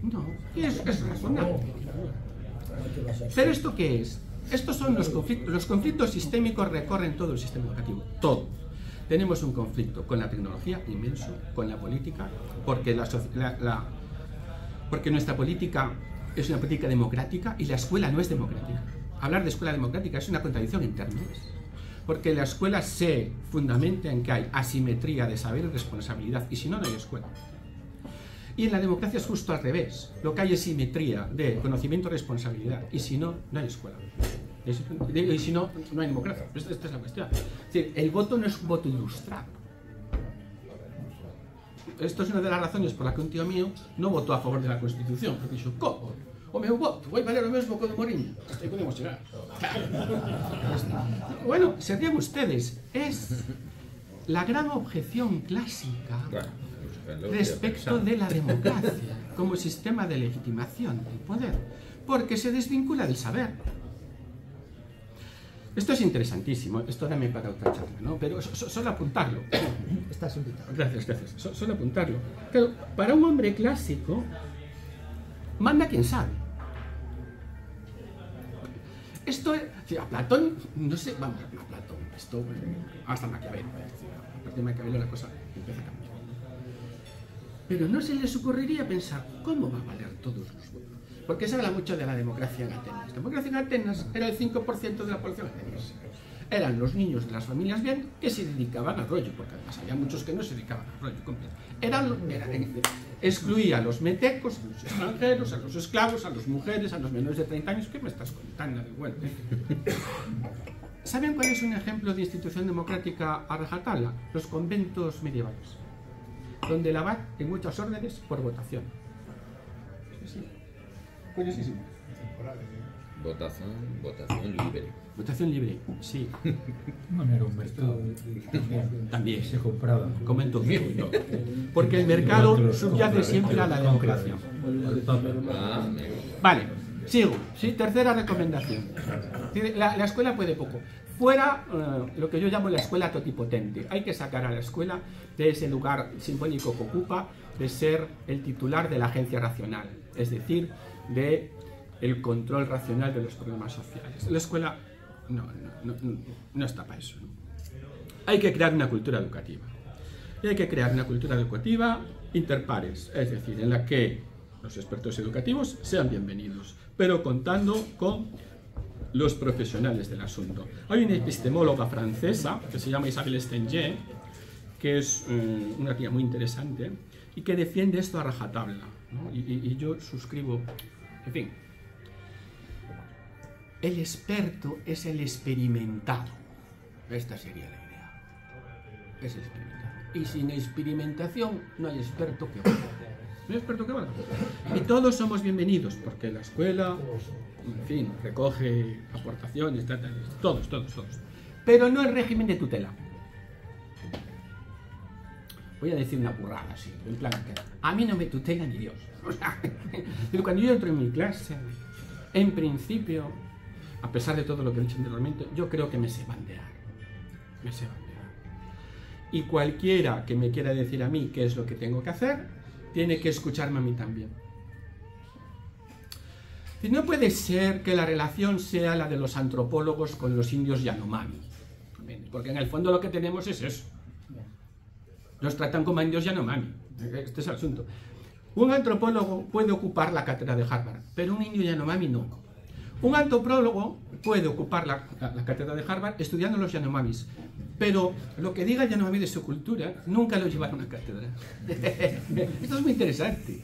S5: No, y es razonable. ¿Pero esto qué es? Estos son los conflictos. Los conflictos sistémicos recorren todo el sistema educativo. Todo. Tenemos un conflicto con la tecnología inmenso, con la política, porque, porque nuestra política es una política democrática y la escuela no es democrática. Hablar de escuela democrática es una contradicción en términos. Porque la escuela se fundamenta en que hay asimetría de saber y responsabilidad, y si no, no hay escuela. Y en la democracia es justo al revés. Lo que hay es simetría de conocimiento y responsabilidad, y si no, no hay escuela. Y si no, no hay democracia. Esta es la cuestión. Es decir, el voto no es un voto ilustrado. Esto es una de las razones por las que un tío mío no votó a favor de la Constitución, porque dijo, ¿cómo? O meu voto vai valer o mesmo que o de Moriño. Hasta aí podemos chegar. Bueno, se rían ustedes, es la gran objeción clásica respecto de la democracia como sistema de legitimación del poder, porque se desvincula del saber. Esto es interesantísimo, esto dame para otra charla, ¿no? Pero solo apuntarlo.
S4: Estás invitado.
S5: Gracias. Solo apuntarlo. Claro, para un hombre clásico, manda quien sabe. Esto es, a Platón, no sé, vamos, a Platón, esto hasta Maquiavelo, a partir de Maquiavelo la cosa empieza a cambiar. Pero no se les ocurriría pensar, ¿cómo va a valer todos los votos? Porque se habla mucho de la democracia en Atenas. La democracia en Atenas era el 5% de la población ateniense. Eran los niños de las familias bien que se dedicaban al rollo, porque además había muchos que no se dedicaban al rollo completo. Excluía a los metecos, a los extranjeros, a los esclavos, a las mujeres, a los menores de 30 años. ¿Qué me estás contando de vuelta? ¿Saben cuál es un ejemplo de institución democrática a rajatabla? Los conventos medievales, donde el abad en muchas órdenes por votación. Sí. Curiosísimo.
S6: Votación libre.
S5: Votación libre, sí.
S1: No era un mercado.
S5: También.
S1: Se compraba.
S5: Comento todo. Porque el mercado subyace siempre a la democracia. Vale, sigo. Sí, tercera recomendación. La escuela puede poco. Fuera lo que yo llamo la escuela totipotente. Hay que sacar a la escuela de ese lugar simbólico que ocupa de ser el titular de la agencia racional. Es decir, de el control racional de los problemas sociales. La escuela no está para eso, ¿no? Hay que crear una cultura educativa. Y hay que crear una cultura educativa interpares, es decir, en la que los expertos educativos sean bienvenidos, pero contando con los profesionales del asunto. Hay una epistemóloga francesa que se llama Isabelle Stengier, que es una tía muy interesante y que defiende esto a rajatabla, ¿no? Y yo suscribo, en fin. El experto es el experimentado. Esta sería la idea. Es el experimentado. Y sin experimentación no hay experto que valga. No hay experto que valga. Y todos somos bienvenidos, porque la escuela, en fin, recoge aportaciones, todos. Pero no el régimen de tutela. Voy a decir una burrada así, en plan que a mí no me tutela ni Dios. O sea, pero cuando yo entro en mi clase, en principio, a pesar de todo lo que he dicho anteriormente, yo creo que me sé bandear. Y cualquiera que me quiera decir a mí qué es lo que tengo que hacer, tiene que escucharme a mí también. Y no puede ser que la relación sea la de los antropólogos con los indios Yanomami, porque en el fondo lo que tenemos es eso. Los tratan como indios Yanomami. Este es el asunto. Un antropólogo puede ocupar la cátedra de Harvard, pero un indio Yanomami no. Un antropólogo puede ocupar la cátedra de Harvard estudiando los Yanomamis, pero lo que diga Yanomami de su cultura nunca lo llevará a una cátedra. Esto es muy interesante.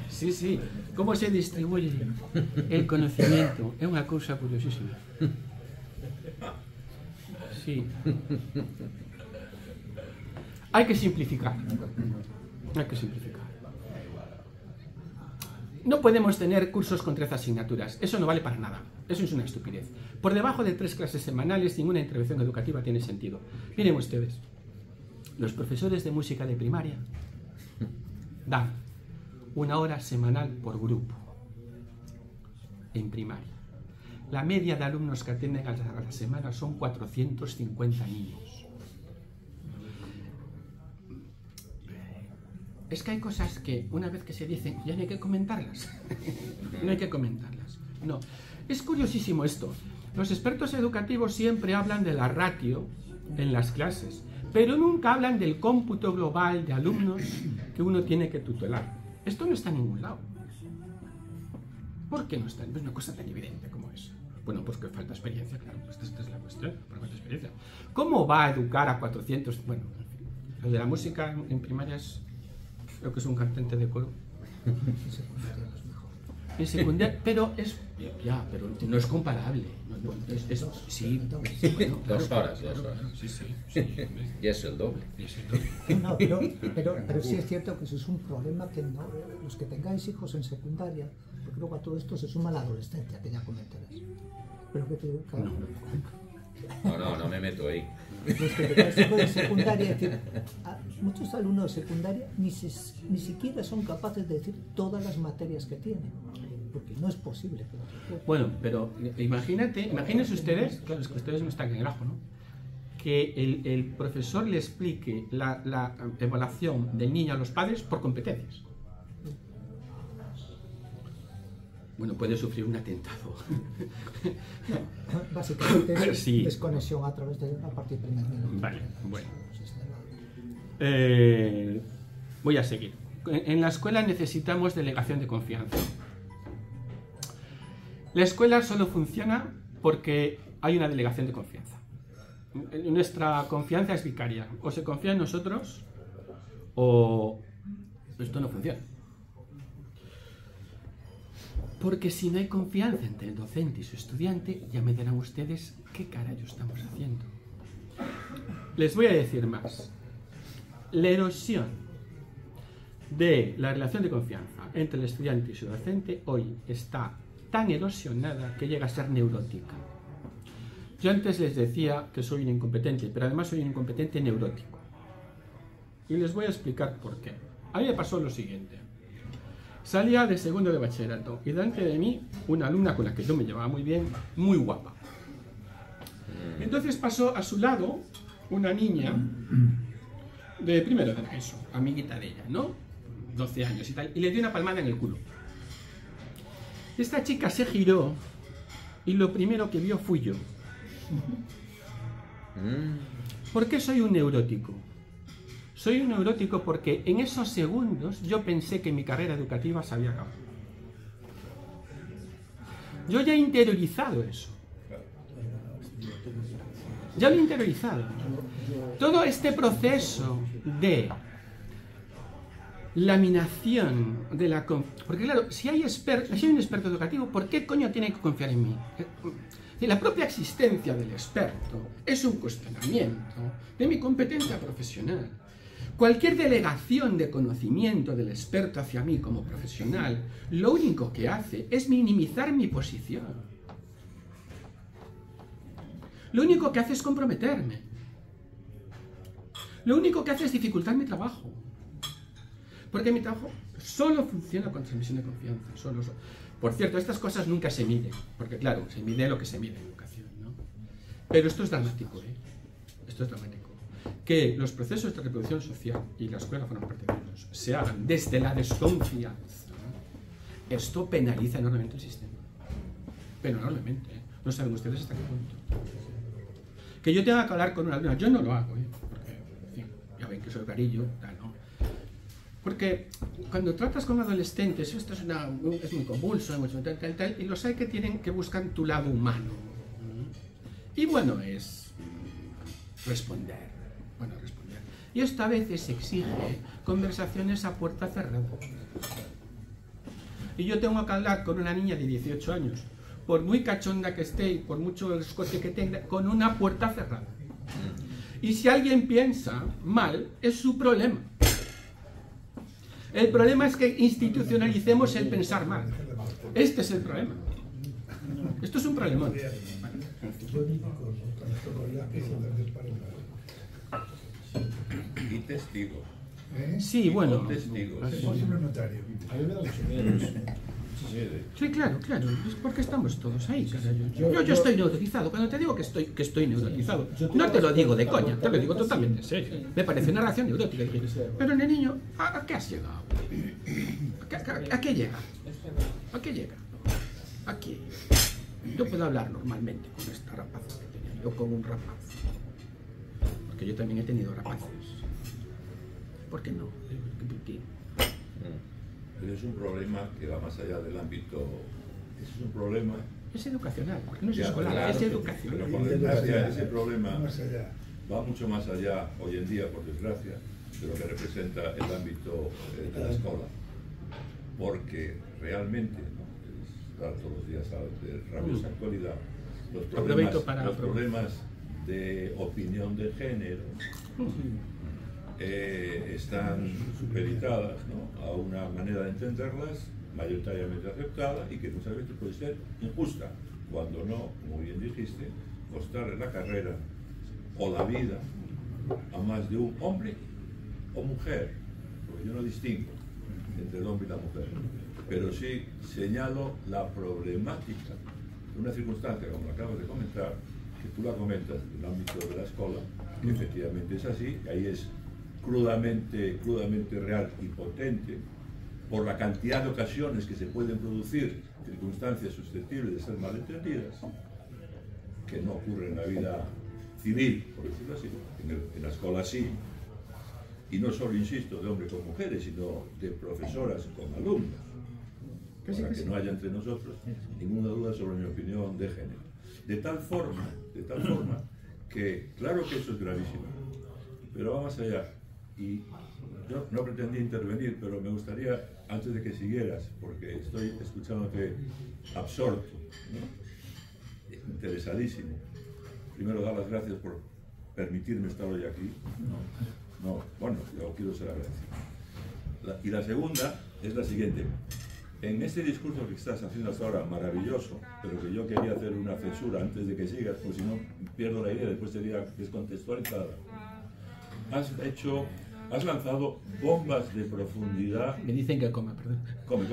S5: Sí, sí. Cómo se distribuye el conocimiento es una cosa curiosísima. Sí. Hay que simplificar. Hay que simplificar. No podemos tener cursos con 13 asignaturas. Eso no vale para nada. Eso es una estupidez. Por debajo de 3 clases semanales, ninguna intervención educativa tiene sentido. Miren ustedes. Los profesores de música de primaria dan 1 hora semanal por grupo en primaria. La media de alumnos que atienden a la semana son 450 niños. Es que hay cosas que una vez que se dicen ya no hay que comentarlas. No hay que comentarlas. No. Es curiosísimo esto. Los expertos educativos siempre hablan de la ratio en las clases, pero nunca hablan del cómputo global de alumnos que uno tiene que tutelar. Esto no está en ningún lado. ¿Por qué no está? Es una cosa tan evidente como eso. Bueno, pues que falta experiencia, claro. Pues esta es la cuestión. ¿Por falta experiencia? ¿Cómo va a educar a 400? Bueno, en fin. Lo de la música en primaria es... Creo que es un cantante de coro. En secundaria, pero es... Ya, pero no es comparable. Sí, bueno,
S6: 2 horas.
S5: Sí.
S6: Y es el doble.
S4: No, pero sí es cierto que eso es un problema que no, los que tengáis hijos en secundaria, porque luego a todo esto se suma la adolescencia, que ya comentarás. Pero que te...
S6: No me meto ahí.
S4: Los que tengáis hijos en secundaria, es decir, muchos alumnos de secundaria ni siquiera son capaces de decir todas las materias que tienen, porque no es posible.
S5: Bueno, pero imagínense ustedes, claro, es que ustedes no están en el ajo, ¿no? Que el profesor le explique la evaluación del niño a los padres por competencias. Bueno, puede sufrir un atentado.
S4: No, básicamente es
S5: sí.
S4: Desconexión a través de a partir del primer minuto.
S5: Vale, bueno. Voy a seguir. En la escuela necesitamos delegación de confianza. La escuela solo funciona porque hay una delegación de confianza. Nuestra confianza es vicaria. O se confía en nosotros o esto no funciona. Porque si no hay confianza entre el docente y su estudiante, ya me dirán ustedes qué carajo estamos haciendo. Les voy a decir más. La erosión de la relación de confianza entre el estudiante y su docente hoy está tan erosionada que llega a ser neurótica. Yo antes les decía que soy un incompetente, pero además soy un incompetente neurótico. Y les voy a explicar por qué. A mí me pasó lo siguiente. Salía de segundo de bachillerato y delante de mí una alumna con la que yo me llevaba muy bien, muy guapa. Entonces pasó a su lado una niña de primero de eso, amiguita de ella, ¿no? 12 años y tal, y le dio una palmada en el culo. Esta chica se giró y lo primero que vio fui yo. ¿Por qué soy un neurótico? Soy un neurótico porque en esos segundos yo pensé que mi carrera educativa se había acabado. Yo ya he interiorizado eso. Ya lo he interiorizado. Todo este proceso de laminación de la... Porque claro, si hay un experto educativo, ¿por qué coño tiene que confiar en mí? Y la propia existencia del experto es un cuestionamiento de mi competencia profesional. Cualquier delegación de conocimiento del experto hacia mí como profesional, lo único que hace es minimizar mi posición. Lo único que hace es comprometerme. Lo único que hace es dificultar mi trabajo. Porque mi trabajo solo funciona con transmisión de confianza. Solo. Por cierto, estas cosas nunca se miden. Porque claro, se mide lo que se mide en educación, ¿no? Pero esto es dramático, ¿eh? Esto es dramático. que los procesos de reproducción social, y la escuela forma parte de ellos, se hagan desde la desconfianza, esto penaliza enormemente el sistema. Pero enormemente, ¿eh? No saben ustedes hasta qué punto. Que yo tenga que hablar con una alumna, yo no lo hago, ¿eh? Porque, en fin, ya ven que soy carillo, tal, ¿no? Porque cuando tratas con adolescentes, esto es muy convulso, tal, y los hay que tienen que buscar tu lado humano. Y bueno, es responder. Y esto a veces exige conversaciones a puerta cerrada. Y yo tengo que hablar con una niña de 18 años, por muy cachonda que esté y por mucho escote que tenga, con una puerta cerrada. Y si alguien piensa mal, es su problema. El problema es que institucionalicemos el pensar mal. Este es el problema. Esto es un problemón.
S6: Y testigos.
S5: Sí, bueno.
S6: Son testigos.
S5: Sí, claro. Es porque estamos todos ahí, carajo. Yo estoy neurotizado. Cuando te digo que estoy neurotizado, no te lo digo de coña, te lo digo totalmente en serio. Me parece una reacción neurótica. Pero el niño, ¿a qué has llegado? ¿A qué llega? ¿A qué llega? Aquí. Yo puedo hablar normalmente con esta rapaza que tenía yo, con un rapaz. Porque yo también he tenido rapaces. ¿Por qué no?
S7: Pero es un problema que va más allá del ámbito. Es un problema.
S5: Es educacional, porque no es escolar,
S7: claro,
S5: es educacional.
S7: Pero por desgracia, ese problema va mucho más allá, hoy en día, por desgracia, de lo que representa el ámbito de la escuela. Porque realmente, ¿no? Es dar todos los días de rabiosa actualidad, los problemas de opinión de género están supeditadas, ¿no?, a una manera de entenderlas mayoritariamente aceptada y que muchas veces puede ser injusta, cuando no, como bien dijiste, costarle la carrera o la vida a más de un hombre o mujer, porque yo no distingo entre el hombre y la mujer, pero sí señalo la problemática de una circunstancia, como lo acabas de comentar, que tú la comentas en el ámbito de la escuela, que efectivamente es así, que ahí es crudamente real y potente, por la cantidad de ocasiones que se pueden producir circunstancias susceptibles de ser malentendidas, que no ocurren en la vida civil, por decirlo así, en la escuela sí, y no solo, insisto, de hombres con mujeres, sino de profesoras con alumnos, para que no haya entre nosotros ninguna duda sobre mi opinión de género. De tal forma que, claro que eso es gravísimo, pero va más allá. Y yo no pretendí intervenir, pero me gustaría, antes de que siguieras, porque estoy escuchándote absorto, ¿no?, interesadísimo, primero dar las gracias por permitirme estar hoy aquí. Bueno, yo quiero ser agradecido. Y la segunda es la siguiente. En este discurso que estás haciendo hasta ahora, maravilloso, pero que yo quería hacer una censura antes de que sigas, porque si no pierdo la idea, después sería descontextualizada. Has lanzado bombas de profundidad.
S5: Me dicen que coma, perdón.
S7: Come.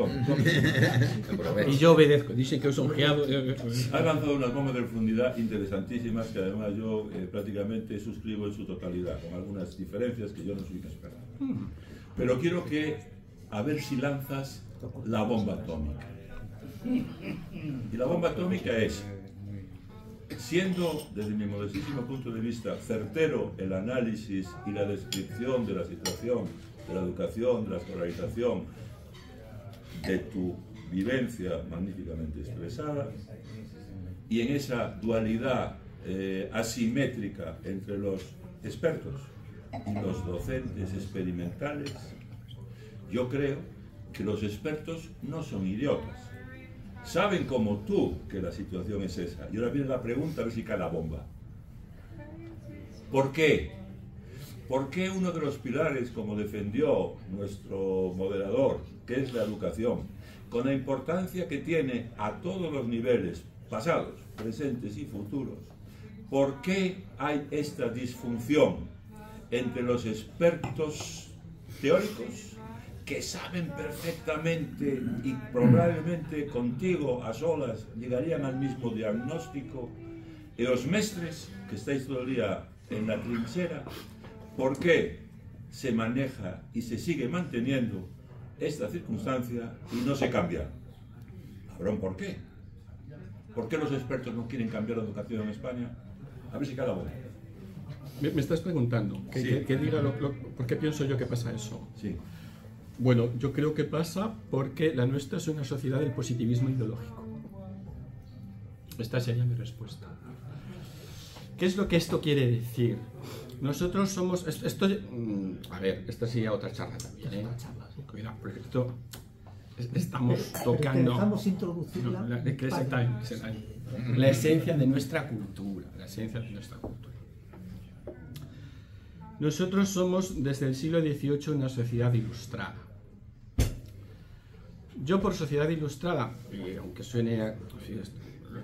S5: Y yo obedezco, dicen que es honjeado.
S7: Has lanzado unas bombas de profundidad interesantísimas que además yo prácticamente suscribo en su totalidad, con algunas diferencias que yo no soy experto. Pero quiero a ver si lanzas la bomba atómica. Y la bomba atómica es, siendo desde mi modestísimo punto de vista certero el análisis y la descripción de la situación, de la educación, de la escolarización, de tu vivencia magníficamente expresada, y en esa dualidad asimétrica entre los expertos y los docentes experimentales, yo creo que los expertos no son idiotas. Saben como tú que la situación es esa. Y ahora viene la pregunta, a ver si cae la bomba. ¿Por qué? ¿Por qué uno de los pilares, como defendió nuestro moderador, que es la educación, con la importancia que tiene a todos los niveles, pasados, presentes y futuros, por qué hay esta disfunción entre los expertos teóricos, que saben perfectamente y probablemente contigo a solas llegarían al mismo diagnóstico, y los mestres que estáis todo el día en la trinchera, ¿por qué se maneja y se sigue manteniendo esta circunstancia y no se cambia? Cabrón, ¿por qué? ¿Por qué los expertos no quieren cambiar la educación en España? A ver si cada uno.
S5: Me estás preguntando, que diga ¿por qué pienso yo que pasa eso?
S7: Sí.
S5: Bueno, yo creo que pasa porque la nuestra es una sociedad del positivismo ideológico. Esta sería mi respuesta. ¿Qué es lo que esto quiere decir? Nosotros somos... a ver, esta sería otra charla también, ¿eh? Cuidado, porque esto... Estamos tocando...
S4: Intentamos introducirla.
S5: La esencia de nuestra cultura. La esencia de nuestra cultura. Nosotros somos, desde el siglo XVIII, una sociedad ilustrada. Yo por sociedad ilustrada, y aunque suene...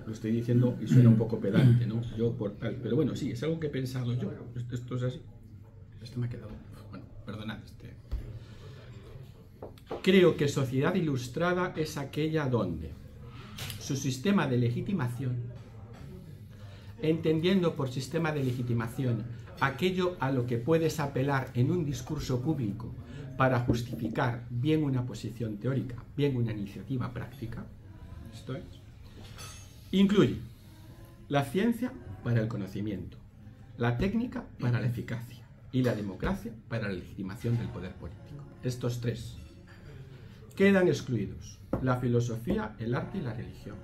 S5: Lo estoy diciendo y suena un poco pedante, ¿no? Yo por tal... Pero bueno, sí, es algo que he pensado yo. Esto es así. Esto me ha quedado... Bueno, perdonad. Creo que sociedad ilustrada es aquella donde su sistema de legitimación, entendiendo por sistema de legitimación aquello a lo que puedes apelar en un discurso público para justificar bien una posición teórica, bien una iniciativa práctica, esto es, incluye la ciencia para el conocimiento, la técnica para la eficacia y la democracia para la legitimación del poder político. Estos tres quedan excluidos: la filosofía, el arte y la religión.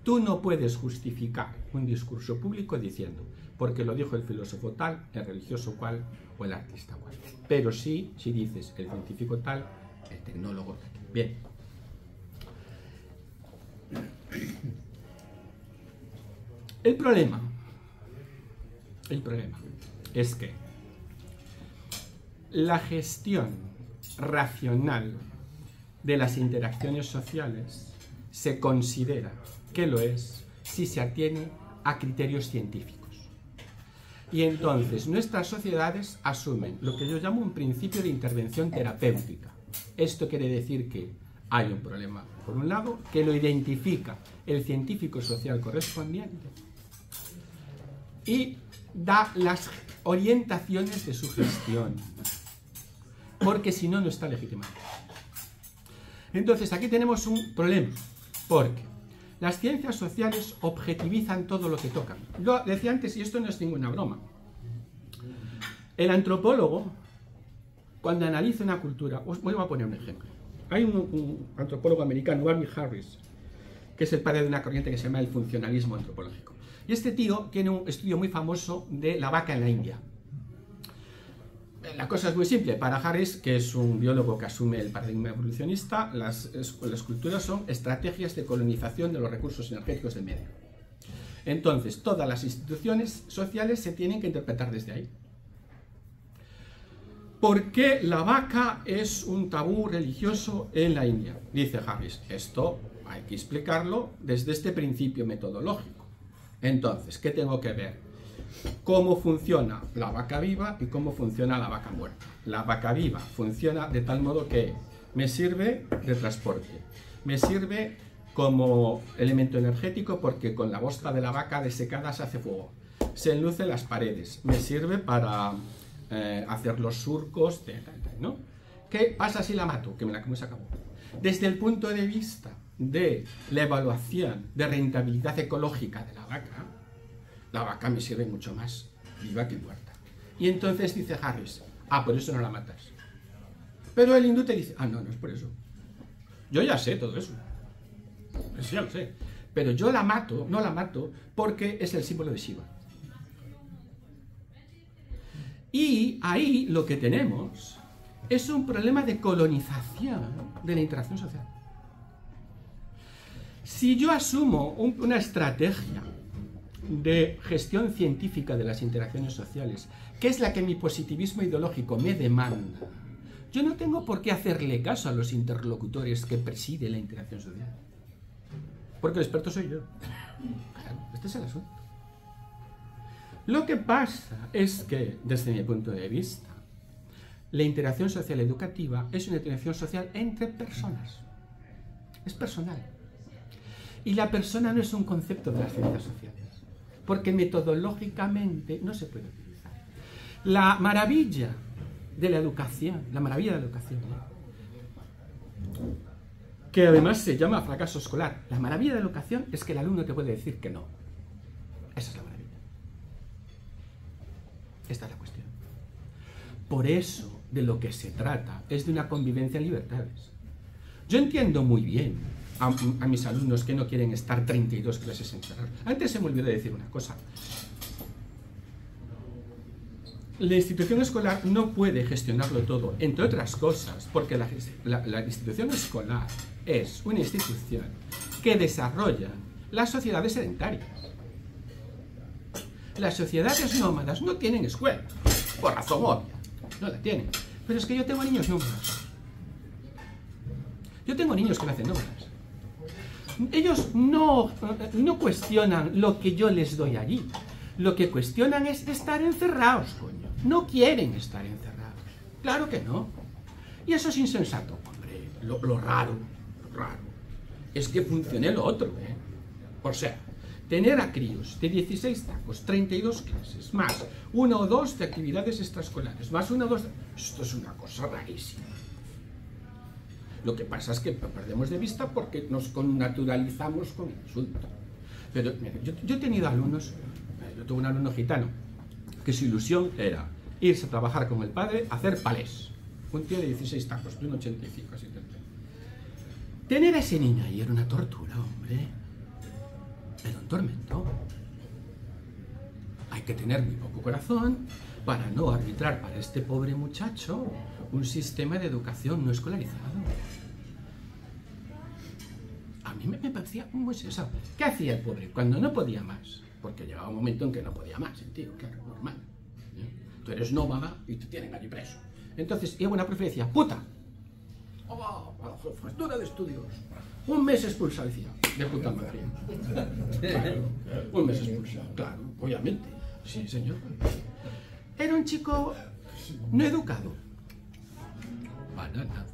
S5: Tú no puedes justificar un discurso público diciendo, porque lo dijo el filósofo tal, el religioso cual o el artista cual. Pero sí, si dices el científico tal, el tecnólogo tal. Bien. El problema es que la gestión racional de las interacciones sociales se considera que lo es si se atiene a criterios científicos. Y entonces nuestras sociedades asumen lo que yo llamo un principio de intervención terapéutica. Esto quiere decir que hay un problema, por un lado, que lo identifica el científico social correspondiente y da las orientaciones de su gestión, porque si no, no está legitimado. Entonces aquí tenemos un problema, porque las ciencias sociales objetivizan todo lo que tocan. Yo decía antes, y esto no es ninguna broma, el antropólogo, cuando analiza una cultura, os voy a poner un ejemplo. Hay un antropólogo americano, Barry Harris, que es el padre de una corriente que se llama el funcionalismo antropológico. Y este tío tiene un estudio muy famoso de la vaca en la India. La cosa es muy simple. Para Harris, que es un biólogo que asume el paradigma evolucionista, las culturas son estrategias de colonización de los recursos energéticos del medio. Entonces, todas las instituciones sociales se tienen que interpretar desde ahí. ¿Por qué la vaca es un tabú religioso en la India? Dice Harris, esto hay que explicarlo desde este principio metodológico. Entonces, ¿qué tengo que ver? Cómo funciona la vaca viva y cómo funciona la vaca muerta. La vaca viva funciona de tal modo que me sirve de transporte, me sirve como elemento energético porque con la bosta de la vaca desecada se hace fuego, se enlucen las paredes, me sirve para hacer los surcos, ¿no? ¿Qué pasa si la mato? Que me la como y se acabó. Desde el punto de vista de la evaluación de rentabilidad ecológica de la vaca me sirve mucho más viva que muerta. Y entonces dice Harris, por eso no la matas. Pero el hindú te dice, no es por eso. Yo ya sé todo eso. Eso ya lo sé. Pero yo la mato, no la mato, porque es el símbolo de Shiva. Y ahí lo que tenemos es un problema de colonización de la interacción social. Si yo asumo una estrategia de gestión científica de las interacciones sociales, que es la que mi positivismo ideológico me demanda, yo no tengo por qué hacerle caso a los interlocutores que presiden la interacción social. Porque el experto soy yo. Claro, este es el asunto. Lo que pasa es que, desde mi punto de vista, la interacción social educativa es una interacción social entre personas. Es personal. Y la persona no es un concepto de las ciencias sociales, porque metodológicamente no se puede utilizar. La maravilla de la educación, que además se llama fracaso escolar. La maravilla de la educación es que el alumno te puede decir que no. Esa es la maravilla. Esta es la cuestión. Por eso, de lo que se trata es de una convivencia en libertades. Yo entiendo muy bien a mis alumnos que no quieren estar 32 clases encerrados. Antes se me olvidó decir una cosa. La institución escolar no puede gestionarlo todo, entre otras cosas, porque la institución escolar es una institución que desarrolla las sociedades sedentarias. Las sociedades nómadas no tienen escuela, por razón obvia, no la tienen. Pero es que yo tengo niños nómadas. Yo tengo niños que me hacen nómadas. Ellos no cuestionan lo que yo les doy allí. Lo que cuestionan es estar encerrados, coño. No quieren estar encerrados. Claro que no. Y eso es insensato, hombre. Lo raro es que funcione lo otro, ¿eh? O sea, tener a críos de 16 tacos, 32 clases, más 1 o 2 de actividades extraescolares, más 1 o 2... Esto es una cosa rarísima. Lo que pasa es que perdemos de vista porque nos connaturalizamos con el asunto. Pero mira, yo he tenido alumnos, yo tuve un alumno gitano, que su ilusión era irse a trabajar con el padre a hacer palés. Un tío de 16 tacos, de un 85, así. Tener a ese niño ahí era una tortura, hombre. Era un tormento. Hay que tener muy poco corazón para no arbitrar para este pobre muchacho un sistema de educación no escolarizado. A mí me parecía muy sensato. ¿Qué hacía el pobre? Cuando no podía más, porque llegaba un momento en que no podía más, el tío, claro, normal. Tú eres nómada y te tienen allí preso. Entonces, iba una profe y decía, ¡puta! ¡Oh, jefatura de estudios! Un mes expulsado, decía, de puta madre. Claro, un mes expulsado, claro, obviamente. Sí, señor. Era un chico no educado. Para nada.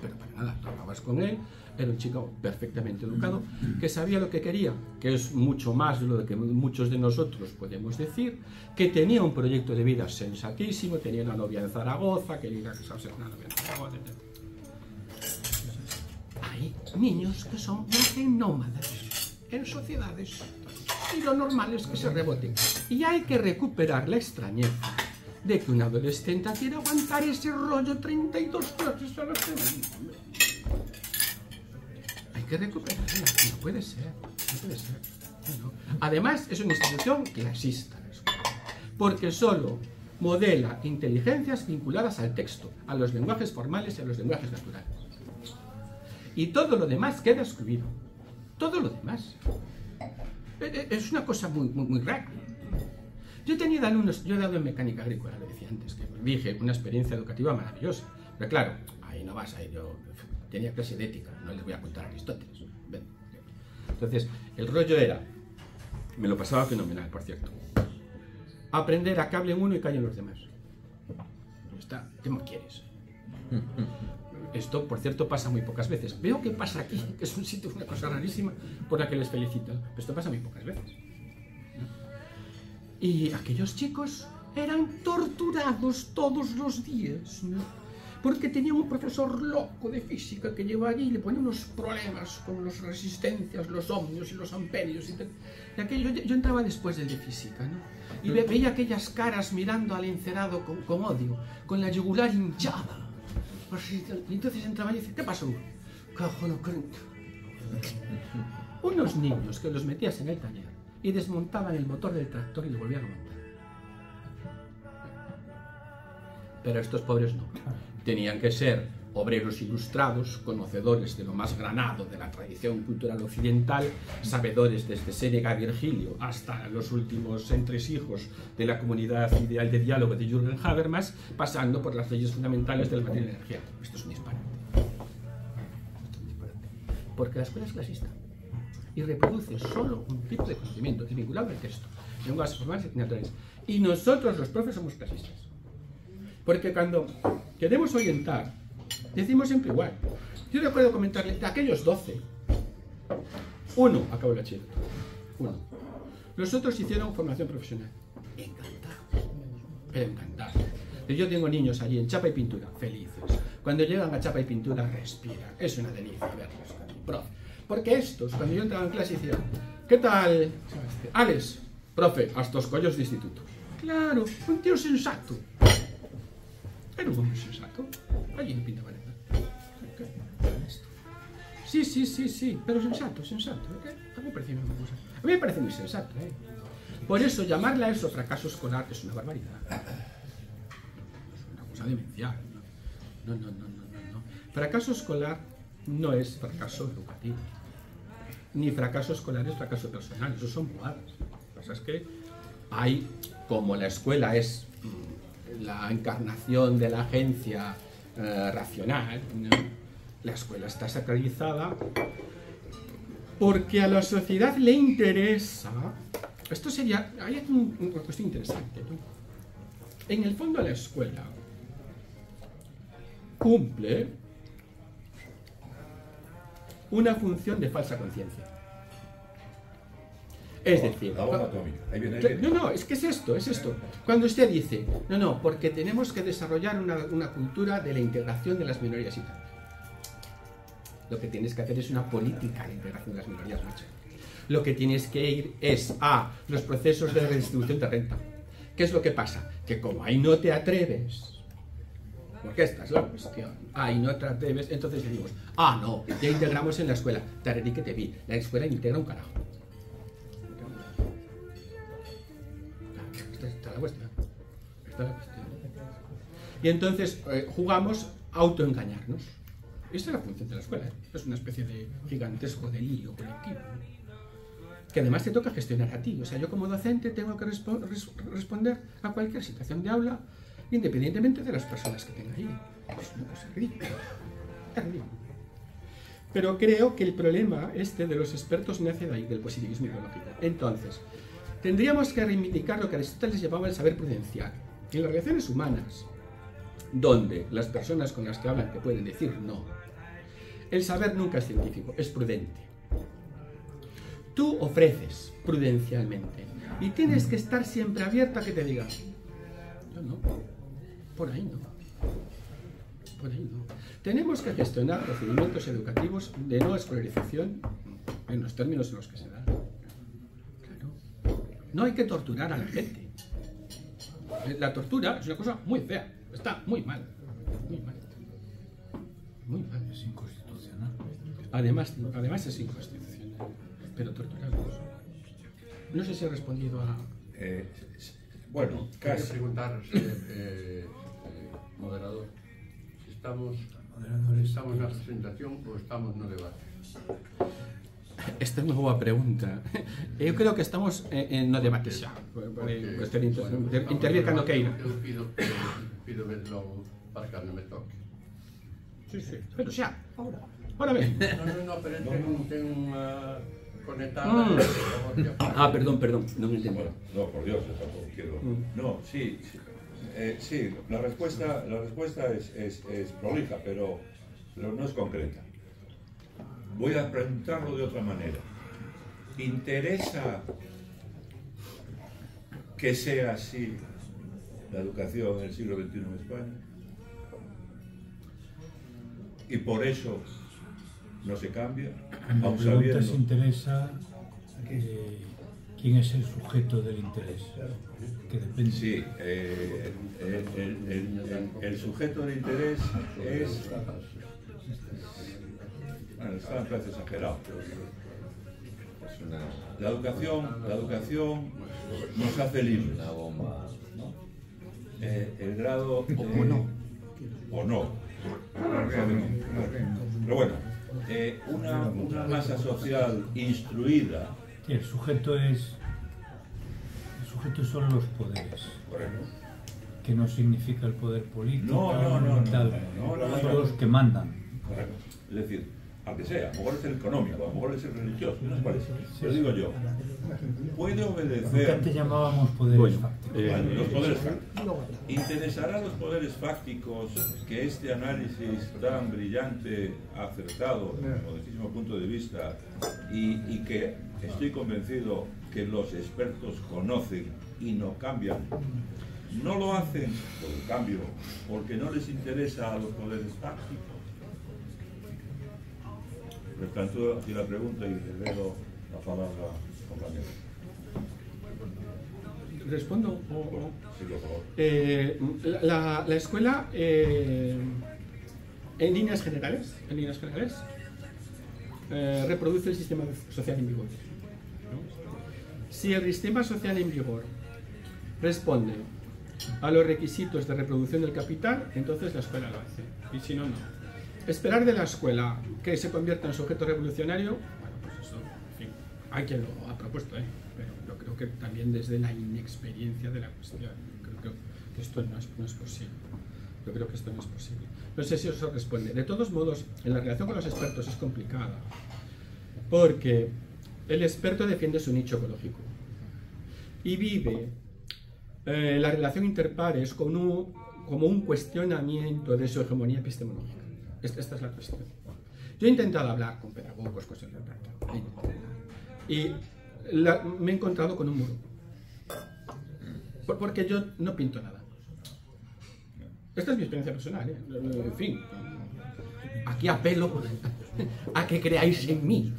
S5: Pero para nada, tú hablabas con él. Era un chico perfectamente educado, que sabía lo que quería, que es mucho más de lo que muchos de nosotros podemos decir, que tenía un proyecto de vida sensatísimo, tenía una novia en Zaragoza, quería ir a casarse con una novia en Zaragoza, etc. Hay niños que nacen nómadas en sociedades y lo normal es que se reboten. Y hay que recuperar la extrañeza de que un adolescente quiera aguantar ese rollo 32 clases a la semana. Hay que recuperarla, no puede ser, no puede ser. No. Además, es una institución clasista, porque solo modela inteligencias vinculadas al texto, a los lenguajes formales y a los lenguajes naturales. Y todo lo demás queda excluido. Todo lo demás. Es una cosa muy rara. Yo he tenido alumnos, yo he dado en mecánica agrícola, lo decía antes, que dije, una experiencia educativa maravillosa. Pero claro, ahí no vas a ir, yo tenía clase de ética, no les voy a contar a Aristóteles. Entonces, el rollo era, me lo pasaba fenomenal, por cierto, aprender a que hablen uno y callen los demás. ¿Qué más quieres? Esto, por cierto, pasa muy pocas veces. Veo que pasa aquí, que es un sitio, una cosa rarísima, por la que les felicito. Pero esto pasa muy pocas veces. Y aquellos chicos eran torturados todos los días, ¿no? Porque tenían un profesor loco de física que llevaba allí y le ponía unos problemas con las resistencias, los ohmios y los amperios. Y aquello, yo entraba después del de física, ¿no? Y veía aquellas caras mirando al encerado con odio, con la yugular hinchada. Y entonces entraba y decía, ¿qué pasó? Cajo, no creo. Unos niños que los metías en el taller y desmontaban el motor del tractor y lo volvían a montar. Pero estos pobres no. Tenían que ser obreros ilustrados, conocedores de lo más granado de la tradición cultural occidental, sabedores desde Séneca Virgilio hasta los últimos entresijos de la comunidad ideal de diálogo de Jürgen Habermas, pasando por las leyes fundamentales de la materia de energía. Esto es un disparate. Esto es un disparate. Porque la escuela es clasista y reproduce solo un tipo de conocimiento vinculado al texto, lenguajes formales y naturales. Y nosotros, los profes, somos clasistas. Porque cuando queremos orientar, decimos siempre igual. Yo recuerdo comentarle, de aquellos 12, uno acabó el bachillerato. Uno. Los otros hicieron formación profesional. Encantados. pero encantados. Yo tengo niños allí en chapa y pintura, felices. Cuando llegan a chapa y pintura, respiran. Es una delicia verlos, profe. Porque estos, cuando yo entraba en clase, decían, ¿qué tal, Alex? Profe, hasta los collos de instituto. Claro, un tío sensato. Era un hombre sensato. Allí no pintaba nada. Sí, pero sensato. A mí me parece una cosa. A mí me parece muy sensato, ¿eh? Por eso llamarle a eso fracaso escolar es una barbaridad. Es una cosa demencial. No. Fracaso escolar no es fracaso educativo. Ni fracaso escolar es fracaso personal. Eso son bobadas. Lo que pasa es que hay, como la escuela es la encarnación de la agencia racional, ¿no? La escuela está sacralizada porque a la sociedad le interesa. Esto sería, hay una cuestión interesante, ¿no? En el fondo la escuela cumple una función de falsa conciencia. Es decir,
S7: la bomba atómica. Ahí viene.
S5: no, es que es esto. Cuando usted dice, no, porque tenemos que desarrollar una cultura de la integración de las minorías y tal. Lo que tienes que hacer es una política de integración de las minorías, macho. Lo que tienes que ir es a los procesos de redistribución de renta. ¿Qué es lo que pasa? Que como ahí no te atreves, porque esta es la cuestión, ahí no te atreves, entonces decimos, no, ya integramos en la escuela. Tararí que te vi, la escuela integra un carajo. Esta es la cuestión. Y entonces jugamos a autoengañarnos. Esa es la función de la escuela, ¿eh? Es una especie de gigantesco delirio colectivo, ¿no? Que además te toca gestionar a ti. O sea, yo como docente tengo que responder a cualquier situación de aula, independientemente de las personas que tenga ahí. Es una cosa ridícula. Es ridículo. Pero creo que el problema este de los expertos nace de ahí, del positivismo ideológico. Entonces, tendríamos que reivindicar lo que Aristóteles llamaba el saber prudencial. En las relaciones humanas, donde las personas con las que hablan te pueden decir no, el saber nunca es científico, es prudente. Tú ofreces prudencialmente y tienes que estar siempre abierto a que te digan, no, por ahí no. Tenemos que gestionar procedimientos educativos de no escolarización en los términos en los que se dan. Claro. No hay que torturar a la gente. La tortura es una cosa muy fea. Está muy mal.
S1: Es inconstitucional.
S5: Además es inconstitucional. Pero torturarlos. No sé si he respondido a...
S7: Bueno,
S8: Quería
S7: casi.
S8: preguntar, moderador, si estamos en la presentación o estamos en el debate.
S5: Esta es una boa pregunta. Eu creo que estamos no debate xa. Intervir cando queira.
S8: Eu pido verlo para que non me toque.
S5: Sí, pero xa. Ahora ben.
S8: No, pero ten unha conectada.
S2: Perdón, non me entendo.
S7: No, por Dios, yo tampoco quiero. No, sí, la respuesta es prolija, pero no es concreta. Voy a preguntarlo de otra manera. ¿Interesa que sea así la educación en el siglo XXI en España? Y por eso no se cambia,
S1: La
S7: aun
S1: pregunta
S7: sabiendo...
S1: es interesa quién es el sujeto del interés, que depende.
S7: Sí, el sujeto de interés es... Bueno, está me parece exagerado. La educación nos hace libres. El grado... o no. Pero bueno, una masa social instruida...
S1: Sí, el sujeto son los poderes,
S7: Correcto.
S1: que no significa el poder político,
S7: No,
S1: tal, son los que mandan.
S7: Correcto. Es decir, aunque sea, a lo mejor es el económico, a lo mejor es el religioso, no es parece. Pero digo yo, puede
S1: Lo que
S7: obedecer
S1: antes llamábamos poderes fácticos.
S7: los poderes fácticos. ¿Interesará a los poderes fácticos que este análisis tan brillante, acertado, desde un modestísimo punto de vista, y que estoy convencido que los expertos conocen y no cambian? no lo hacen, por el cambio, porque no les interesa a los poderes fácticos. Por tanto, aquí la pregunta y le dejo la palabra al compañero.
S5: ¿Respondo?
S7: Sí, por favor.
S5: La escuela, en líneas generales, reproduce el sistema social en vigor, ¿no? Si el sistema social en vigor responde a los requisitos de reproducción del capital, entonces la escuela lo hace, y si no, no. Esperar de la escuela que se convierta en sujeto revolucionario, bueno, pues eso, en fin, hay quien lo ha propuesto, pero yo creo que también desde la inexperiencia de la cuestión, creo que esto no es posible. Yo creo que esto no es posible. No sé si eso responde. De todos modos, en la relación con los expertos es complicada, porque el experto defiende su nicho ecológico y vive la relación interpares como un cuestionamiento de su hegemonía epistemológica. Esta es la cuestión. Yo he intentado hablar con pedagogos, y me he encontrado con un muro. Porque yo no pinto nada. Esta es mi experiencia personal, En fin, aquí apelo a que creáis en mí.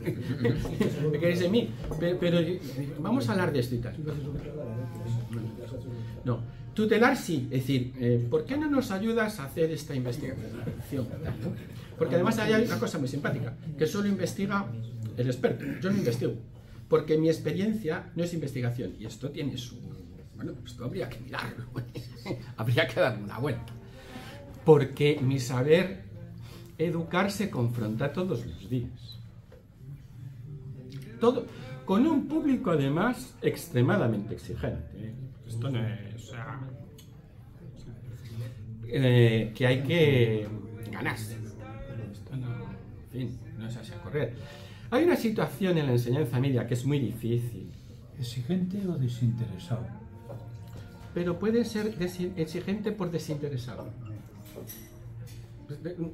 S5: Que creáis en mí. Pero vamos a hablar de esto y tal. No, tutelar sí, es decir, ¿por qué no nos ayudas a hacer esta investigación? Porque además hay una cosa muy simpática, que solo investiga el experto, yo no investigo, porque mi experiencia no es investigación, y esto tiene su... Bueno, esto habría que mirarlo, habría que darle una vuelta, porque mi saber educar se confronta todos los días. Todo, con un público además extremadamente exigente. Esto no es... que hay que ganarse. Esto no, en fin, no es así a correr. Hay una situación en la enseñanza media que es muy difícil.
S1: ¿Exigente o desinteresado?
S5: Pero puede ser exigente por desinteresado.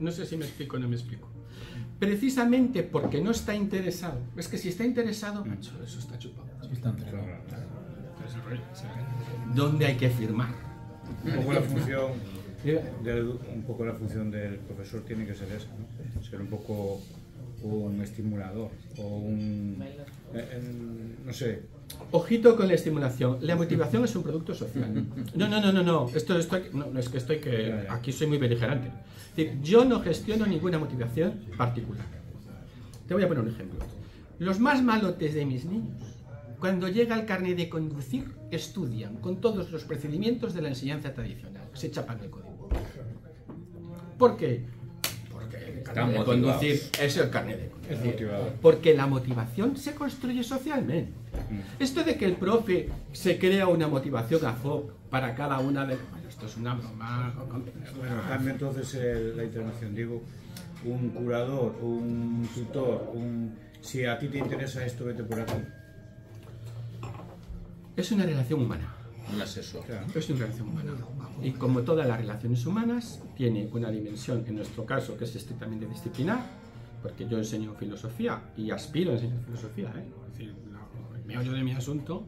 S5: No sé si me explico o no me explico. Precisamente porque no está interesado. Es que si está interesado, macho, eso está chupado.
S1: Sí, está entregado.
S5: ¿Dónde hay que firmar?
S3: Un poco la función del profesor tiene que ser esa, ¿no? Ser un poco un estimulador o un... no sé.
S5: Ojito con la estimulación. La motivación es un producto social. No. Esto es que estoy que aquí soy muy beligerante. Es decir, yo no gestiono ninguna motivación particular. Te voy a poner un ejemplo. Los más malotes de mis niños, cuando llega el carnet de conducir, estudian con todos los procedimientos de la enseñanza tradicional. Se chapan el código. ¿Por qué? Porque el carnet de conducir es el carnet de conducir. Porque la motivación se construye socialmente. Esto de que el profe se crea una motivación ad hoc para cada una de... Bueno, esto es una broma.
S3: Bueno, cambio entonces la intervención. Digo, un curador, un tutor, si a ti te interesa esto, vete por aquí.
S5: Es una relación humana.
S6: Un asesor.
S5: Es una relación humana. Y como todas las relaciones humanas, tiene una dimensión, en nuestro caso, que es estrictamente disciplinar, porque yo enseño filosofía y aspiro a enseñar filosofía, Es decir, el meollo de mi asunto,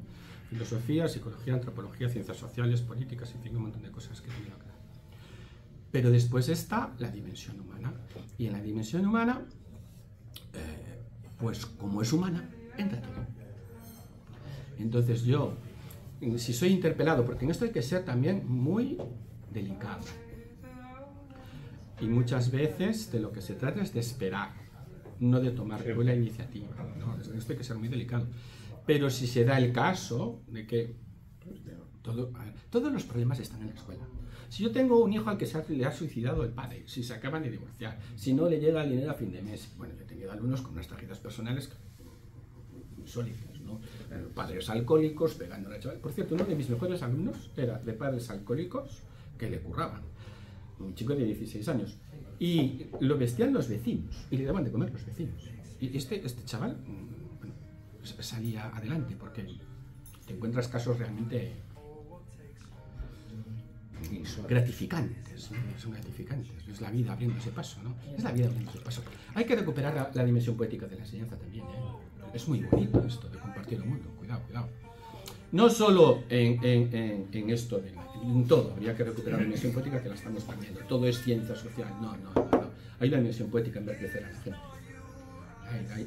S5: filosofía, psicología, antropología, ciencias sociales, políticas, en fin, un montón de cosas que tengo acá. Pero después está la dimensión humana. Y en la dimensión humana, pues como es humana, entra todo. Entonces yo, si soy interpelado, porque en esto hay que ser también muy delicado. Y muchas veces de lo que se trata es de esperar, no de tomar la iniciativa. No, en esto hay que ser muy delicado. Pero si se da el caso de que todos los problemas están en la escuela. Si yo tengo un hijo al que le ha suicidado el padre, si se acaban de divorciar, si no le llega el dinero a fin de mes, bueno, yo he tenido alumnos con unas tragedias personales sólidas, ¿no? Padres alcohólicos pegando a la chaval. Por cierto, uno de mis mejores alumnos era de padres alcohólicos que le curraban. Un chico de 16 años. Y lo vestían los vecinos y le daban de comer los vecinos. Y este chaval, bueno, salía adelante porque te encuentras casos realmente gratificantes, ¿no? Son gratificantes. Es la vida abriéndose paso, ¿no? Es la vida abriéndose paso. Hay que recuperar la dimensión poética de la enseñanza también, Es muy bonito esto de compartir el mundo. Cuidado. No solo en esto, en todo, habría que recuperar la dimensión poética que la estamos perdiendo. Todo es ciencia social, no. Hay la dimensión poética en ver crecer a la gente.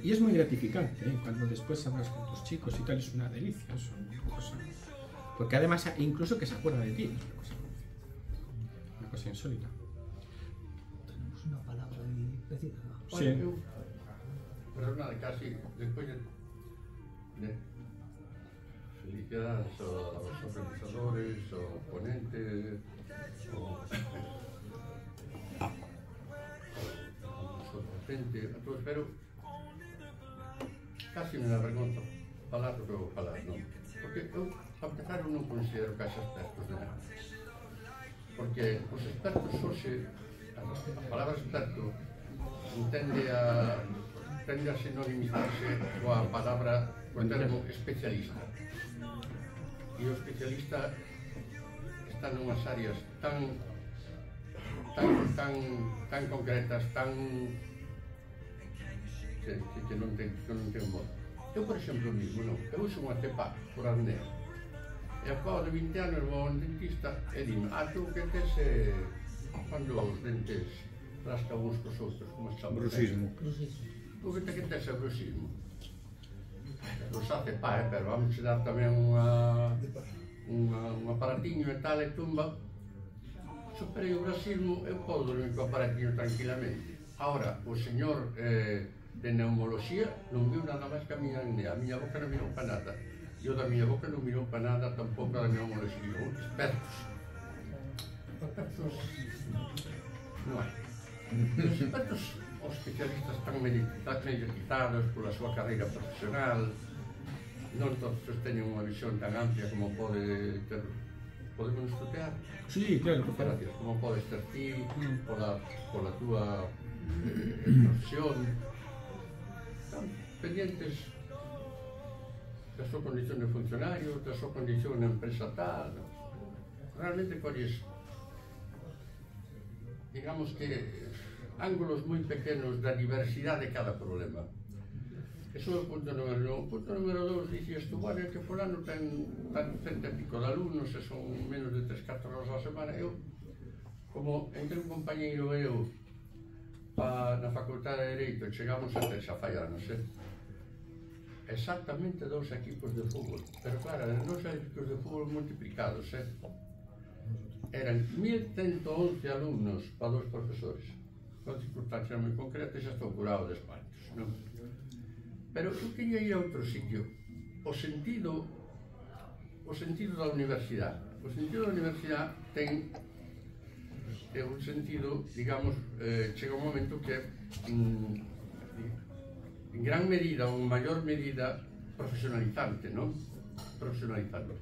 S5: Y es muy gratificante, cuando después hablas con tus chicos y tal, es una delicia, es una cosa. Porque además, incluso que se acuerda de ti, es una cosa insólita.
S4: Tenemos una palabra ahí pedida.
S5: Sí.
S8: Perdona, casi después de felicidades a los organizadores, o ponentes, a gente, a todos, pero casi me avergonzo falar do que vou falar, non? Porque eu, a empezar, eu non considero que haxa expertos de nada. Porque os expertos hoxe, a palabra experto tende a sinonimizarse coa palabra, coa termo especialista. E o especialista está nunhas áreas tan concretas, que non ten modo. Eu, por exemplo, mismo, non? Eu uso unha cepa por apnea. E ao cabo de 20 anos vou a un dentista e dime, tú que tes cando os dentes rascan uns cos outros, como se chama?
S3: Bruxismo.
S8: Tú que tes o bruxismo? Los hace pero vamos a dar tamén un aparatiño e tal, e tumba. Superei o bruxismo, eu podo dormir co aparatiño tranquilamente. Ahora, o señor de neumoloxía non viu nada máis que a miña apnea. A miña boca non mirou para nada. E o da miña boca non mirou para nada tampouco da neumoloxía. Digo, expertos. Expertos non hai. Os expertos, os especialistas están mediatizados pola súa carreira profesional. Non todos teñen unha visión tan amplia como pode ter. Podemos estudiar?
S5: Sí, claro.
S8: Gracias. Como podes ter ti, pola túa profesión. Están pendientes da súa condición de funcionario, da súa condición de empresa tal. Realmente colles, digamos que, ángulos moi pequenos da diversidade de cada problema. Eso é o punto número 1. O punto número 2, dicías tú, bueno, é que fulano ten cento e pico de alumnos e son menos de 3-4 horas a semana. Eu, como entre un compañeiro e eu na Facultade de Dereito, chegamos a ter, xa fai anos, exactamente 2 equipos de fútbol. Pero claro, eran 2 equipos de fútbol multiplicados, eran 1111 alumnos para 2 profesores. Con circunstancias moi concretas, xa estou curado de espantos, non? Pero eu quería ir a outro sitio. O sentido da universidade. O sentido da universidade ten un sentido, digamos, chega un momento que en gran medida ou en maior medida profesionalizante, non? Profesionalizante.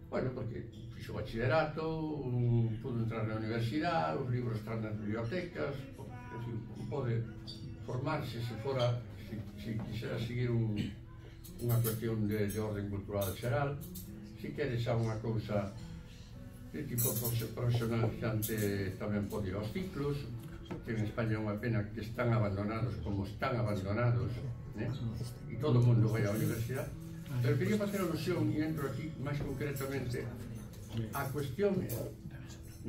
S8: Bueno, porque fixo bachillerato, pudo entrar na universidade, os libros están nas bibliotecas, en fin, pode formarse se quixera seguir unha cuestión de orden cultural xeral. Se quere xa unha cousa de tipo profesionalizante, tamén pode ir aos ciclos, que en España é unha pena que están abandonados como están abandonados, e todo o mundo vai á universidade. Pero quería facer alusión, e entro aquí máis concretamente, a cuestión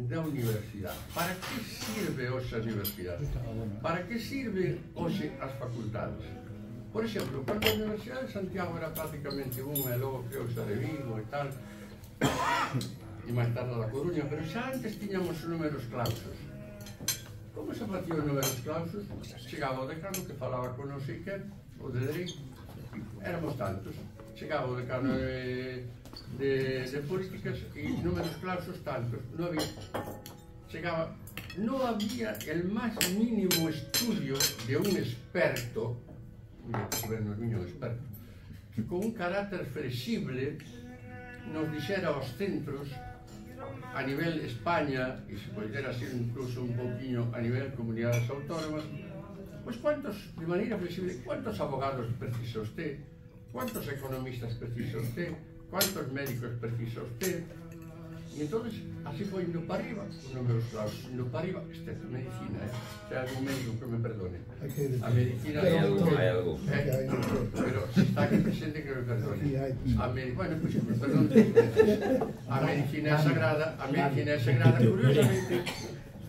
S8: da universidade. Para que sirve hoxe a universidade? Para que sirve hoxe as facultades? Por exemplo, cando a Universidade de Santiago era prácticamente unha, e logo creo que xa de Vigo e tal, e máis tarde da Coruña, pero xa antes tiñamos números clausos. Como se facía os números clausos? Chegaba o decano que falaba con non sei que, o de Dereito, éramos tantos. Chegaba o decano de políticas e números clausos tantos. Non había el más mínimo estudio de un experto, bueno, niño experto, que con un carácter flexible nos dixera aos centros a nivel España, e se podera ser incluso un pouquinho a nivel comunidades autónomas, pois cuántos, de maneira flexible, cuántos abogados precisa usted, cuántos economistas precisa usted, cuántos médicos precisa usted, E entón, así foi indo para arriba, os números clausos indo para arriba, excepto medicina, se hai algún médico que me perdone. A medicina
S6: Hai algo.
S8: Pero se está aquí presente que me perdone. Bueno, pois que me perdone. A medicina é sagrada,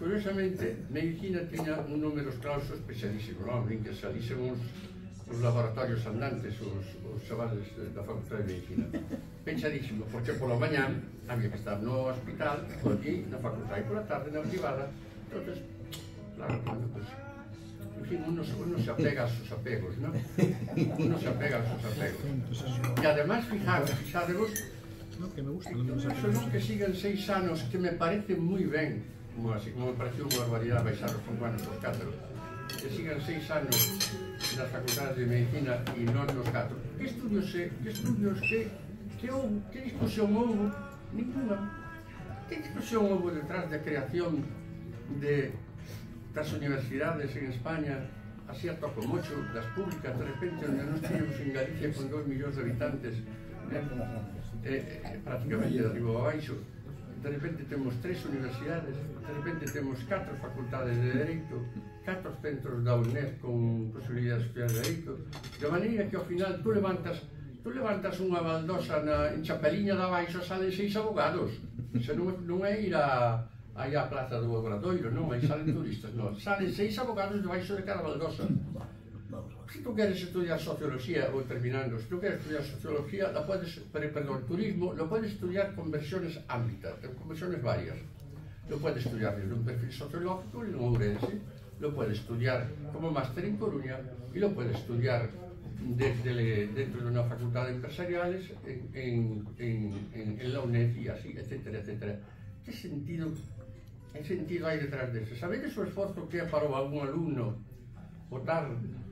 S8: curiosamente, medicina tiña un números clausos especialísimos, non? En que salísen os laboratorios andantes, os chavales da Facultade de Medicina. Pensadísimo, porque pola mañán había que estar no hospital, por aquí, na facultade, e pola tarde na privada. Entonces, claro, pues, en fin, uno se apega a sus apegos, ¿no? Uno se apega a sus apegos. E además, fijadevos, son que siguen 6 anos, que me parece moi ben, así como me pareceu unha barbaridade baixar os 5 anos os 4, que sigan 6 anos nas facultades de medicina e non nos 4. Que estudios, que discusión houve? Ninguna. Que discusión houve detrás da creación das universidades en España, así a toco mocho, das públicas, de repente, onde nos teníamos en Galicia con 2 millóns de habitantes, prácticamente de arriba a baixo, de repente temos 3 universidades, de repente temos 4 facultades de Dereito, 4 centros da UNED con posibilidades de estudiar Dereito, de maneira que ao final tú levantas unha baldosa en Chapeliña de abaixo, salen 6 abogados. Iso non é ir á Plaza do Obradoiro, non, aí salen turistas, non, salen 6 abogados debaixo de cada baldosa. Se tú queres estudiar sociología, ou terminando, se tú queres estudiar sociología, turismo, lo puedes estudiar con versiones ámbitas, con versiones varias. Lo puedes estudiar desde un perfil sociológico en Ourense, lo puedes estudiar como máster en Coruña, y lo puedes estudiar dentro de una facultad de empresariales en la UNED y así, etcétera, etcétera. ¿Qué sentido hai detrás deso? Sabedes o esforzo que é para algún alumno votar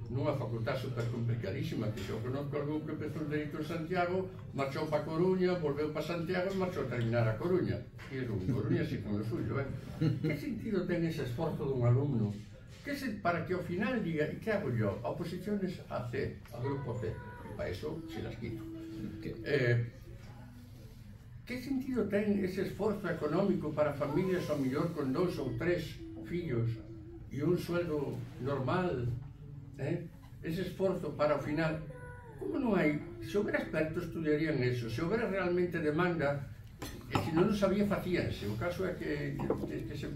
S8: nunha facultad super complicadísima, que xo conozco algún que empezou en Dereito en Santiago, marchou para Coruña, volveu para Santiago e marchou a terminar a Coruña. E en Coruña sí con o suyo, Que sentido ten ese esforzo dun alumno para que ao final diga, e que hago yo? A oposiciones a C, a grupo C, e para eso se las quito. Que sentido ten ese esforzo económico para familias ao mellor con 2 ou 3 fillos e un sueldo normal? Ese esforzo para ao final, como non hai? Se houbera expertos estudiarían eso, se houbera realmente demanda, e se non o sabía facíanse. O caso é que se